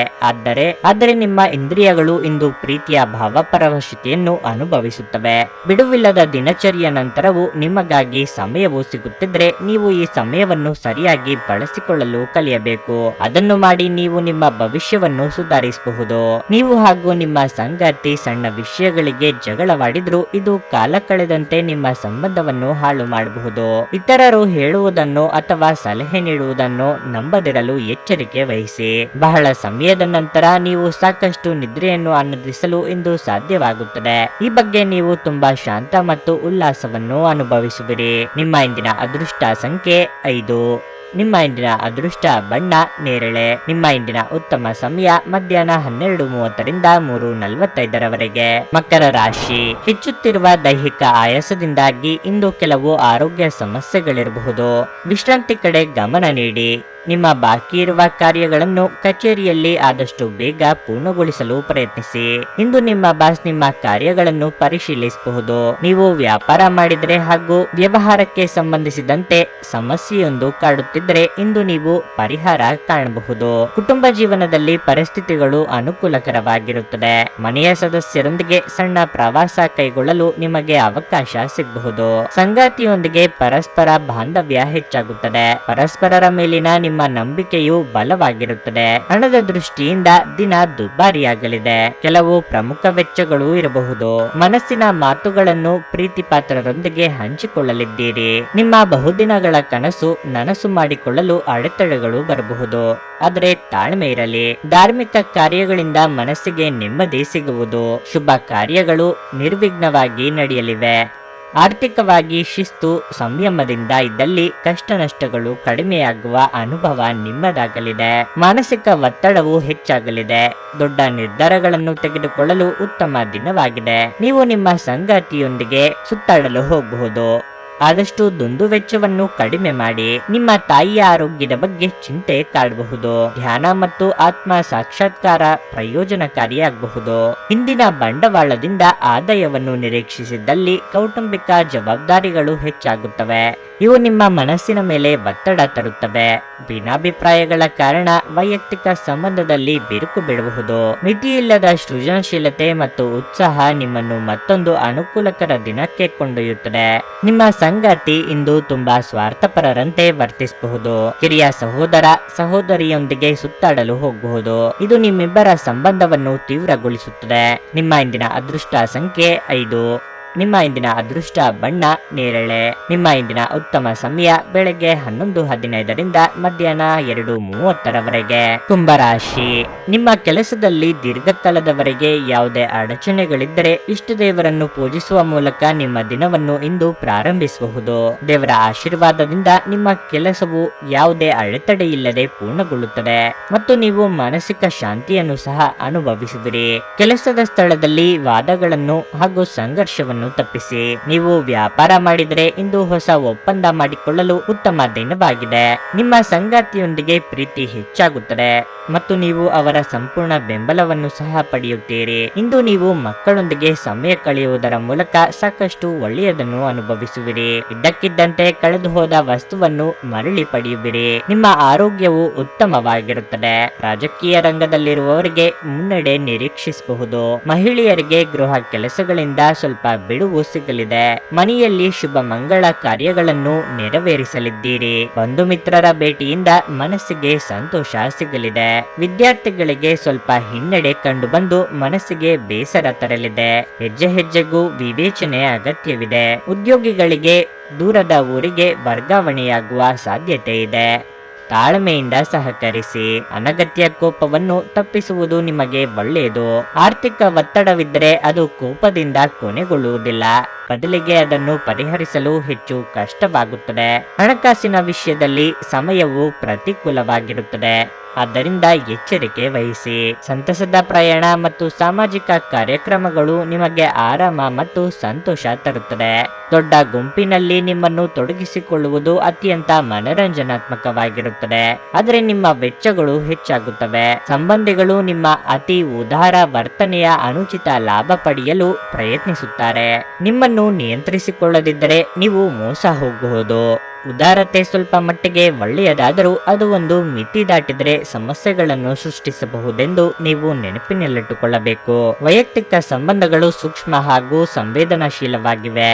ಆದರೆ ನಿಮ್ಮ ಇಂದ್ರಿಯಗಳು ಇಂದು ಪ್ರೀತಿಯ ಭಾವಪರವಶತೆಯನ್ನು ಅನುಭವಿಸುತ್ತವೆ. ಬಿಡುವಿಲ್ಲದ ದಿನಚರಿಯ ನಂತರವೂ ನಿಮಗಾಗಿ ಸಮಯವು ಸಿಗುತ್ತಿದ್ರೆ ನೀವು ಈ ಸಮಯವನ್ನು ಸರಿಯಾಗಿ ಬಳಸಿಕೊಳ್ಳಲು ಕಲಿಯಬೇಕು. ಅದನ್ನು ಮಾಡಿ ನೀವು ನಿಮ್ಮ ಭವಿಷ್ಯವನ್ನು ಸುಧಾರಿಸಬಹುದು. ನೀವು ಹಾಗೂ ನಿಮ್ಮ ಸಂಗಾತಿ ಸಣ್ಣ ವಿಷಯಗಳಿಗೆ ಜಗಳವಾಡಿದ್ರು ಇದು ಕಾಲ ಕಳೆದಂತೆ ನಿಮ್ಮ ಸಂಬಂಧವನ್ನು ಹಾಳು ಮಾಡಬಹುದು. ಇತರರು ಹೇಳುವುದನ್ನು ಅಥವಾ ಸಲಹೆ ನೀಡುವುದನ್ನು ನಂಬದಿರಲು ಎಚ್ಚರಿಕೆ ವಹಿಸಿ. ಬಹಳ ಸಮಯದ ನಂತರ ನೀವು ಸಾಕಷ್ಟು ನಿದ್ರೆಯನ್ನು ಆನಂದಿಸಲು ಇಂದು ಸಾಧ್ಯವಾಗುತ್ತದೆ. ಈ ಬಗ್ಗೆ ನೀವು ತುಂಬಾ ಶಾಂತ ಮತ್ತು ಉಲ್ಲಾಸವನ್ನು ಅನುಭವಿಸುವಿರಿ. ನಿಮ್ಮ ಇಂದಿನ ಅದೃಷ್ಟ ಸಂಖ್ಯೆ 5. ನಿಮ್ಮ ಇಂದಿನ ಅದೃಷ್ಟ ಬಣ್ಣ ನೇರಳೆ. ನಿಮ್ಮ ಇಂದಿನ ಉತ್ತಮ ಸಮಯ ಮಧ್ಯಾಹ್ನ 12:30ರಿಂದ 3:45ರವರೆಗೆ. ಮಕರ ರಾಶಿ. ಹೆಚ್ಚುತ್ತಿರುವ ದೈಹಿಕ ಆಯಾಸದಿಂದಾಗಿ ಇಂದು ಕೆಲವು ಆರೋಗ್ಯ ಸಮಸ್ಯೆಗಳಿರಬಹುದು. ವಿಶ್ರಾಂತಿ ಕಡೆ ಗಮನ ನೀಡಿ. ನಿಮ್ಮ ಬಾಕಿ ಇರುವ ಕಾರ್ಯಗಳನ್ನು ಕಚೇರಿಯಲ್ಲಿ ಆದಷ್ಟು ಬೇಗ ಪೂರ್ಣಗೊಳಿಸಲು ಪ್ರಯತ್ನಿಸಿ. ಇಂದು ನಿಮ್ಮ ಬಾಸ್ ನಿಮ್ಮ ಕಾರ್ಯಗಳನ್ನು ಪರಿಶೀಲಿಸಬಹುದು. ನೀವು ವ್ಯಾಪಾರ ಮಾಡಿದರೆ ಹಾಗೂ ವ್ಯವಹಾರಕ್ಕೆ ಸಂಬಂಧಿಸಿದಂತೆ ಸಮಸ್ಯೆಯೊಂದು ಕಾಡುತ್ತಿದ್ದರೆ ಇಂದು ನೀವು ಪರಿಹಾರ ಕಾಣಬಹುದು. ಕುಟುಂಬ ಜೀವನದಲ್ಲಿ ಪರಿಸ್ಥಿತಿಗಳು ಅನುಕೂಲಕರವಾಗಿರುತ್ತದೆ. ಮನೆಯ ಸದಸ್ಯರೊಂದಿಗೆ ಸಣ್ಣ ಪ್ರವಾಸ ಕೈಗೊಳ್ಳಲು ನಿಮಗೆ ಅವಕಾಶ ಸಿಗಬಹುದು. ಸಂಗಾತಿಯೊಂದಿಗೆ ಪರಸ್ಪರ ಬಾಂಧವ್ಯ ಹೆಚ್ಚಾಗುತ್ತದೆ. ಪರಸ್ಪರರ ಮೇಲಿನ ನಿಮ್ಮ ನಿಮ್ಮ ನಂಬಿಕೆಯು ಬಲವಾಗಿರುತ್ತದೆ. ಹಣದ ದೃಷ್ಟಿಯಿಂದ ದಿನ ದುಬಾರಿಯಾಗಲಿದೆ. ಕೆಲವು ಪ್ರಮುಖ ವೆಚ್ಚಗಳು ಇರಬಹುದು. ಮನಸ್ಸಿನ ಮಾತುಗಳನ್ನು ಪ್ರೀತಿ ಪಾತ್ರರೊಂದಿಗೆ ಹಂಚಿಕೊಳ್ಳಲಿದ್ದೀರಿ. ನಿಮ್ಮ ಬಹುದಿನಗಳ ಕನಸು ನನಸು ಮಾಡಿಕೊಳ್ಳಲು ಅಡೆತಡೆಗಳು ಬರಬಹುದು, ಆದರೆ ತಾಳ್ಮೆ ಇರಲಿ. ಧಾರ್ಮಿಕ ಕಾರ್ಯಗಳಿಂದ ಮನಸ್ಸಿಗೆ ನೆಮ್ಮದಿ ಸಿಗುವುದು. ಶುಭ ಕಾರ್ಯಗಳು ನಿರ್ವಿಘ್ನವಾಗಿ ನಡೆಯಲಿವೆ. ಆರ್ಥಿಕವಾಗಿ ಶಿಸ್ತು ಸಂಯಮದಿಂದ ಇದ್ದಲ್ಲಿ ಕಷ್ಟ ನಷ್ಟಗಳು ಕಡಿಮೆಯಾಗುವ ಅನುಭವ ನಿಮ್ಮದಾಗಲಿದೆ. ಮಾನಸಿಕ ಒತ್ತಡವು ಹೆಚ್ಚಾಗಲಿದೆ. ದೊಡ್ಡ ನಿರ್ಧಾರಗಳನ್ನು ತೆಗೆದುಕೊಳ್ಳಲು ಉತ್ತಮ ದಿನವಾಗಿದೆ. ನೀವು ನಿಮ್ಮ ಸಂಗಾತಿಯೊಂದಿಗೆ ಸುತ್ತಾಡಲು ಹೋಗಬಹುದು. ಆದಷ್ಟು ದುಂದುವೆಚ್ಚವನ್ನು ಕಡಿಮೆ ಮಾಡಿ. ನಿಮ್ಮ ತಾಯಿಯ ಆರೋಗ್ಯದ ಬಗ್ಗೆ ಚಿಂತೆ ಕಾಡಬಹುದು. ಧ್ಯಾನ ಮತ್ತು ಆತ್ಮ ಸಾಕ್ಷಾತ್ಕಾರ ಪ್ರಯೋಜನಕಾರಿಯಾಗಬಹುದು. ಹಿಂದಿನ ಬಂಡವಾಳದಿಂದ ಆದಾಯವನ್ನು ನಿರೀಕ್ಷಿಸಿದ್ದಲ್ಲಿ ಕೌಟುಂಬಿಕ ಜವಾಬ್ದಾರಿಗಳು ಹೆಚ್ಚಾಗುತ್ತವೆ. ಇವು ನಿಮ್ಮ ಮನಸ್ಸಿನ ಮೇಲೆ ಒತ್ತಡ ತರುತ್ತವೆ. ಭಿನ್ನಾಭಿಪ್ರಾಯಗಳ ಕಾರಣ ವೈಯಕ್ತಿಕ ಸಂಬಂಧದಲ್ಲಿ ಬಿರುಕು ಬಿಡಬಹುದು. ಮಿತಿಯಿಲ್ಲದ ಸೃಜನಶೀಲತೆ ಮತ್ತು ಉತ್ಸಾಹ ನಿಮ್ಮನ್ನು ಮತ್ತೊಂದು ಅನುಕೂಲಕರ ದಿನಕ್ಕೆ ಕೊಂಡೊಯ್ಯುತ್ತದೆ. ನಿಮ್ಮ ಸಂಗಾತಿ ಇಂದು ತುಂಬಾ ಸ್ವಾರ್ಥಪರರಂತೆ ವರ್ತಿಸಬಹುದು. ಕಿರಿಯ ಸಹೋದರ ಸಹೋದರಿಯೊಂದಿಗೆ ಸುತ್ತಾಡಲು ಹೋಗಬಹುದು. ಇದು ನಿಮ್ಮಿಬ್ಬರ ಸಂಬಂಧವನ್ನು ತೀವ್ರಗೊಳಿಸುತ್ತದೆ. ನಿಮ್ಮ ಇಂದಿನ ಅದೃಷ್ಟ ಸಂಖ್ಯೆ 5. ನಿಮ್ಮ ಇಂದಿನ ಅದೃಷ್ಟ ಬಣ್ಣ ನೇರಳೆ. ನಿಮ್ಮ ಇಂದಿನ ಉತ್ತಮ ಸಮಯ ಬೆಳಗ್ಗೆ 11:15 ಮಧ್ಯಾಹ್ನ 2:30 ಕುಂಭರಾಶಿ. ನಿಮ್ಮ ಕೆಲಸದಲ್ಲಿ ದೀರ್ಘಕಾಲದವರೆಗೆ ಯಾವುದೇ ಅಡಚಣೆಗಳಿದ್ದರೆ ಇಷ್ಟ ದೇವರನ್ನು ಪೂಜಿಸುವ ಮೂಲಕ ನಿಮ್ಮ ದಿನವನ್ನು ಇಂದು ಪ್ರಾರಂಭಿಸಬಹುದು. ದೇವರ ಆಶೀರ್ವಾದದಿಂದ ನಿಮ್ಮ ಕೆಲಸವು ಯಾವುದೇ ಅಡೆತಡೆ ಇಲ್ಲದೆ ಪೂರ್ಣಗೊಳ್ಳುತ್ತದೆ ಮತ್ತು ನೀವು ಮಾನಸಿಕ ಶಾಂತಿಯನ್ನು ಸಹ ಅನುಭವಿಸುವಿರಿ. ಕೆಲಸದ ಸ್ಥಳದಲ್ಲಿ ವಾದಗಳನ್ನು ಹಾಗೂ ಸಂಘರ್ಷವನ್ನು ತಪ್ಪಿಸಿ. ನೀವು ವ್ಯಾಪಾರ ಮಾಡಿದರೆ ಇಂದು ಹೊಸ ಒಪ್ಪಂದ ಮಾಡಿಕೊಳ್ಳಲು ಉತ್ತಮ ದಿನವಾಗಿದೆ. ನಿಮ್ಮ ಸಂಗಾತಿಯೊಂದಿಗೆ ಪ್ರೀತಿ ಹೆಚ್ಚಾಗುತ್ತದೆ ಮತ್ತು ನೀವು ಅವರ ಸಂಪೂರ್ಣ ಬೆಂಬಲವನ್ನು ಸಹ ಪಡೆಯುತ್ತೀರಿ. ಇಂದು ನೀವು ಮಕ್ಕಳೊಂದಿಗೆ ಸಮಯ ಕಳೆಯುವುದರ ಮೂಲಕ ಸಾಕಷ್ಟು ಒಳ್ಳೆಯದನ್ನು ಅನುಭವಿಸುವಿರಿ. ಇದ್ದಕ್ಕಿದ್ದಂತೆ ಕಳೆದು ಹೋದ ವಸ್ತುವನ್ನು ಮರಳಿ ಪಡೆಯುವಿರಿ. ನಿಮ್ಮ ಆರೋಗ್ಯವು ಉತ್ತಮವಾಗಿರುತ್ತದೆ. ರಾಜಕೀಯ ರಂಗದಲ್ಲಿರುವವರಿಗೆ ಮುನ್ನಡೆ ನಿರೀಕ್ಷಿಸಬಹುದು. ಮಹಿಳೆಯರಿಗೆ ಗೃಹ ಕೆಲಸಗಳಿಂದ ಸ್ವಲ್ಪ ಬಿಡುವು ಸಿಗಲಿದೆ. ಮನೆಯಲ್ಲಿ ಶುಭ ಮಂಗಳ ಕಾರ್ಯಗಳನ್ನು ನೆರವೇರಿಸಲಿದ್ದೀರಿ. ಬಂಧು ಮಿತ್ರರ ಭೇಟಿಯಿಂದ ಮನಸ್ಸಿಗೆ ಸಂತೋಷ ಸಿಗಲಿದೆ. ವಿದ್ಯಾರ್ಥಿಗಳಿಗೆ ಸ್ವಲ್ಪ ಹಿನ್ನಡೆ ಕಂಡು ಬಂದು ಮನಸ್ಸಿಗೆ ಬೇಸರ ತರಲಿದೆ. ಹೆಜ್ಜೆ ಹೆಜ್ಜೆಗೂ ವಿವೇಚನೆ ಅಗತ್ಯವಿದೆ. ಉದ್ಯೋಗಿಗಳಿಗೆ ದೂರದ ಊರಿಗೆ ವರ್ಗಾವಣೆಯಾಗುವ ಸಾಧ್ಯತೆ ಇದೆ. ತಾಳ್ಮೆಯಿಂದ ಸಹಕರಿಸಿ. ಅನಗತ್ಯ ಕೋಪವನ್ನು ತಪ್ಪಿಸುವುದು ನಿಮಗೆ ಒಳ್ಳೆಯದು. ಆರ್ಥಿಕ ಒತ್ತಡವಿದ್ದರೆ ಅದು ಕೋಪದಿಂದ ಕೊನೆಗೊಳ್ಳುವುದಿಲ್ಲ, ಬದಲಿಗೆ ಅದನ್ನು ಪರಿಹರಿಸಲು ಹೆಚ್ಚು ಕಷ್ಟವಾಗುತ್ತದೆ. ಹಣಕಾಸಿನ ವಿಷಯದಲ್ಲಿ ಸಮಯವು ಪ್ರತಿಕೂಲವಾಗಿರುತ್ತದೆ, ಆದ್ದರಿಂದ ಎಚ್ಚರಿಕೆ ವಹಿಸಿ. ಸಂತಸದ ಪ್ರಯಾಣ ಮತ್ತು ಸಾಮಾಜಿಕ ಕಾರ್ಯಕ್ರಮಗಳು ನಿಮಗೆ ಆರಾಮ ಮತ್ತು ಸಂತೋಷ ತರುತ್ತದೆ. ದೊಡ್ಡ ಗುಂಪಿನಲ್ಲಿ ನಿಮ್ಮನ್ನು ತೊಡಗಿಸಿಕೊಳ್ಳುವುದು ಅತ್ಯಂತ ಮನರಂಜನಾತ್ಮಕವಾಗಿರುತ್ತದೆ, ಆದರೆ ನಿಮ್ಮ ವೆಚ್ಚಗಳು ಹೆಚ್ಚಾಗುತ್ತವೆ. ಸಂಬಂಧಿಗಳು ನಿಮ್ಮ ಅತಿ ಉದಾರ ವರ್ತನೆಯ ಅನುಚಿತ ಲಾಭ ಪಡೆಯಲು ಪ್ರಯತ್ನಿಸುತ್ತಾರೆ. ನಿಮ್ಮನ್ನು ನಿಯಂತ್ರಿಸಿಕೊಳ್ಳದಿದ್ದರೆ ನೀವು ಮೋಸ ಹೋಗಬಹುದು. ಉದಾರತೆ ಸ್ವಲ್ಪ ಮಟ್ಟಿಗೆ ಒಳ್ಳೆಯದಾದರೂ ಅದು ಒಂದು ಮಿತಿ ದಾಟಿದರೆ ಸಮಸ್ಯೆಗಳನ್ನು ಸೃಷ್ಟಿಸಬಹುದೆಂದು ನೀವು ನೆನಪಿನಲ್ಲಿಟ್ಟುಕೊಳ್ಳಬೇಕು. ವೈಯಕ್ತಿಕ ಸಂಬಂಧಗಳು ಸೂಕ್ಷ್ಮ ಹಾಗೂ ಸಂವೇದನಾಶೀಲವಾಗಿವೆ.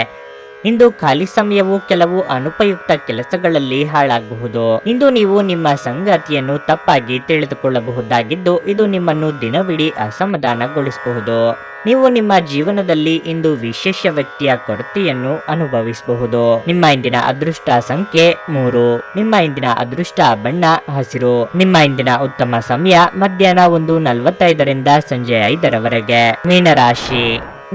ಇಂದು ಖಾಲಿ ಸಮಯವು ಕೆಲವು ಅನುಪಯುಕ್ತ ಕೆಲಸಗಳಲ್ಲಿ ಹಾಳಾಗಬಹುದು. ಇಂದು ನೀವು ನಿಮ್ಮ ಸಂಗಾತಿಯನ್ನು ತಪ್ಪಾಗಿ ತಿಳಿದುಕೊಳ್ಳಬಹುದಾಗಿದ್ದು ಇದು ನಿಮ್ಮನ್ನು ದಿನವಿಡೀ ಅಸಮಾಧಾನಗೊಳಿಸಬಹುದು. ನೀವು ನಿಮ್ಮ ಜೀವನದಲ್ಲಿ ಇಂದು ವಿಶೇಷ ವ್ಯಕ್ತಿಯ ಕೊರತೆಯನ್ನು ಅನುಭವಿಸಬಹುದು. ನಿಮ್ಮ ಇಂದಿನ ಅದೃಷ್ಟ ಸಂಖ್ಯೆ 3. ನಿಮ್ಮ ಇಂದಿನ ಅದೃಷ್ಟ ಬಣ್ಣ ಹಸಿರು. ನಿಮ್ಮ ಇಂದಿನ ಉತ್ತಮ ಸಮಯ ಮಧ್ಯಾಹ್ನ 1:45 ಸಂಜೆ 5:00 ಮೀನರಾಶಿ.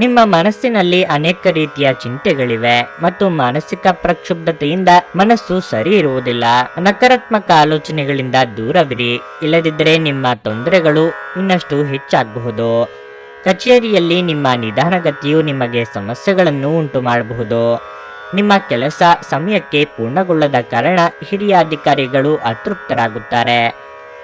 ನಿಮ್ಮ ಮನಸ್ಸಿನಲ್ಲಿ ಅನೇಕ ರೀತಿಯ ಚಿಂತೆಗಳಿವೆ ಮತ್ತು ಮಾನಸಿಕ ಪ್ರಕ್ಷುಬ್ಧತೆಯಿಂದ ಮನಸ್ಸು ಸರಿ ಇರುವುದಿಲ್ಲ. ನಕಾರಾತ್ಮಕ ಆಲೋಚನೆಗಳಿಂದ ದೂರವಿರಿ, ಇಲ್ಲದಿದ್ದರೆ ನಿಮ್ಮ ತೊಂದರೆಗಳು ಇನ್ನಷ್ಟು ಹೆಚ್ಚಾಗಬಹುದು. ಕಚೇರಿಯಲ್ಲಿ ನಿಮ್ಮ ನಿಧಾನಗತಿಯು ನಿಮಗೆ ಸಮಸ್ಯೆಗಳನ್ನು ಉಂಟು ಮಾಡಬಹುದು. ನಿಮ್ಮ ಕೆಲಸ ಸಮಯಕ್ಕೆ ಪೂರ್ಣಗೊಳ್ಳದ ಕಾರಣ ಹಿರಿಯ ಅಧಿಕಾರಿಗಳು ಅತೃಪ್ತರಾಗುತ್ತಾರೆ.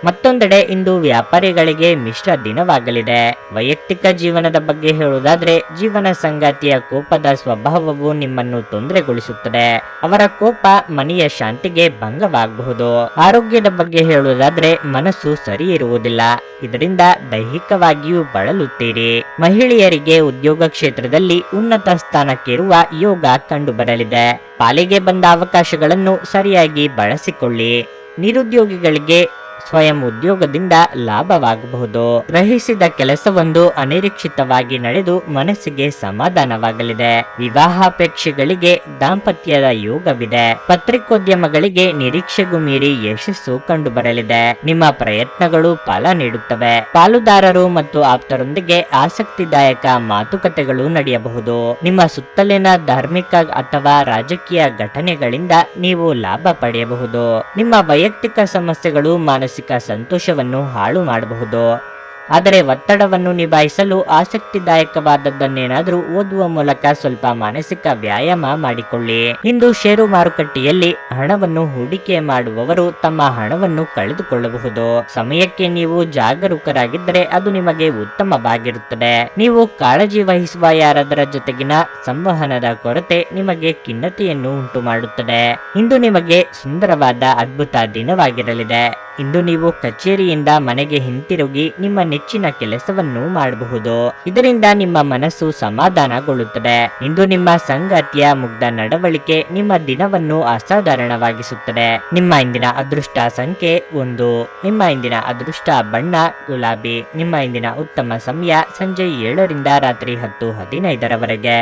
ಮತ್ತೊಂದೆಡೆ ಇಂದು ವ್ಯಾಪಾರಿಗಳಿಗೆ ಮಿಶ್ರ ದಿನವಾಗಲಿದೆ. ವೈಯಕ್ತಿಕ ಜೀವನದ ಬಗ್ಗೆ ಹೇಳುವುದಾದ್ರೆ ಜೀವನ ಸಂಗಾತಿಯ ಕೋಪದ ಸ್ವಭಾವವು ನಿಮ್ಮನ್ನು ತೊಂದರೆಗೊಳಿಸುತ್ತದೆ. ಅವರ ಕೋಪ ಮನೆಯ ಶಾಂತಿಗೆ ಭಂಗವಾಗಬಹುದು. ಆರೋಗ್ಯದ ಬಗ್ಗೆ ಹೇಳುವುದಾದ್ರೆ ಮನಸ್ಸು ಸರಿ ಇರುವುದಿಲ್ಲ, ಇದರಿಂದ ದೈಹಿಕವಾಗಿಯೂ ಬಳಲುತ್ತೀರಿ. ಮಹಿಳೆಯರಿಗೆ ಉದ್ಯೋಗ ಕ್ಷೇತ್ರದಲ್ಲಿ ಉನ್ನತ ಸ್ಥಾನಕ್ಕಿರುವ ಯೋಗ ಕಂಡುಬರಲಿದೆ. ಪಾಲಿಗೆ ಬಂದ ಅವಕಾಶಗಳನ್ನು ಸರಿಯಾಗಿ ಬಳಸಿಕೊಳ್ಳಿ. ನಿರುದ್ಯೋಗಿಗಳಿಗೆ ಸ್ವಯಂ ಉದ್ಯೋಗದಿಂದ ಲಾಭವಾಗಬಹುದು. ಗ್ರಹಿಸಿದ ಕೆಲಸವೊಂದು ಅನಿರೀಕ್ಷಿತವಾಗಿ ನಡೆದು ಮನಸ್ಸಿಗೆ ಸಮಾಧಾನವಾಗಲಿದೆ. ವಿವಾಹಾಪೇಕ್ಷೆಗಳಿಗೆ ದಾಂಪತ್ಯದ ಯೋಗವಿದೆ. ಪತ್ರಿಕೋದ್ಯಮಗಳಿಗೆ ನಿರೀಕ್ಷೆಗೂ ಮೀರಿ ಯಶಸ್ಸು ಕಂಡುಬರಲಿದೆ. ನಿಮ್ಮ ಪ್ರಯತ್ನಗಳು ಫಲ ನೀಡುತ್ತವೆ. ಪಾಲುದಾರರು ಮತ್ತು ಆಪ್ತರೊಂದಿಗೆ ಆಸಕ್ತಿದಾಯಕ ಮಾತುಕತೆಗಳು ನಡೆಯಬಹುದು. ನಿಮ್ಮ ಸುತ್ತಲಿನ ಧಾರ್ಮಿಕ ಅಥವಾ ರಾಜಕೀಯ ಘಟನೆಗಳಿಂದ ನೀವು ಲಾಭ ಪಡೆಯಬಹುದು. ನಿಮ್ಮ ವೈಯಕ್ತಿಕ ಸಮಸ್ಯೆಗಳು ಮಾನಸಿಕ ಸಂತೋಷವನ್ನು ಹಾಳು ಮಾಡಬಹುದು. ಆದರೆ ಒತ್ತಡವನ್ನು ನಿಭಾಯಿಸಲು ಆಸಕ್ತಿದಾಯಕವಾದದ್ದನ್ನೇನಾದರೂ ಓದುವ ಮೂಲಕ ಸ್ವಲ್ಪ ಮಾನಸಿಕ ವ್ಯಾಯಾಮ ಮಾಡಿಕೊಳ್ಳಿ. ಇಂದು ಷೇರು ಮಾರುಕಟ್ಟೆಯಲ್ಲಿ ಹಣವನ್ನು ಹೂಡಿಕೆ ಮಾಡುವವರು ತಮ್ಮ ಹಣವನ್ನು ಕಳೆದುಕೊಳ್ಳಬಹುದು. ಸಮಯಕ್ಕೆ ನೀವು ಜಾಗರೂಕರಾಗಿದ್ದರೆ ಅದು ನಿಮಗೆ ಉತ್ತಮವಾಗಿರುತ್ತದೆ. ನೀವು ಕಾಳಜಿ ವಹಿಸುವ ಯಾರಾದರ ಜೊತೆಗಿನ ಸಂವಹನದ ಕೊರತೆ ನಿಮಗೆ ಖಿನ್ನತೆಯನ್ನು ಉಂಟು ಮಾಡುತ್ತದೆ. ಇಂದು ನಿಮಗೆ ಸುಂದರವಾದ ಅದ್ಭುತ ದಿನವಾಗಿರಲಿದೆ. ಇಂದು ನೀವು ಕಚೇರಿಯಿಂದ ಮನೆಗೆ ಹಿಂತಿರುಗಿ ನಿಮ್ಮ ನೆಚ್ಚಿನ ಕೆಲಸವನ್ನು ಮಾಡಬಹುದು. ಇದರಿಂದ ನಿಮ್ಮ ಮನಸ್ಸು ಸಮಾಧಾನಗೊಳ್ಳುತ್ತದೆ. ಇಂದು ನಿಮ್ಮ ಸಂಗಾತಿಯ ಮುಗ್ಧ ನಡವಳಿಕೆ ನಿಮ್ಮ ದಿನವನ್ನು ಅಸಾಧಾರಣವಾಗಿಸುತ್ತದೆ. ನಿಮ್ಮ ಇಂದಿನ ಅದೃಷ್ಟ ಸಂಖ್ಯೆ 1. ನಿಮ್ಮ ಇಂದಿನ ಅದೃಷ್ಟ ಬಣ್ಣ ಗುಲಾಬಿ. ನಿಮ್ಮ ಇಂದಿನ ಉತ್ತಮ ಸಮಯ ಸಂಜೆ 7 ರಿಂದ ರಾತ್ರಿ 10:15 ರವರೆಗೆ.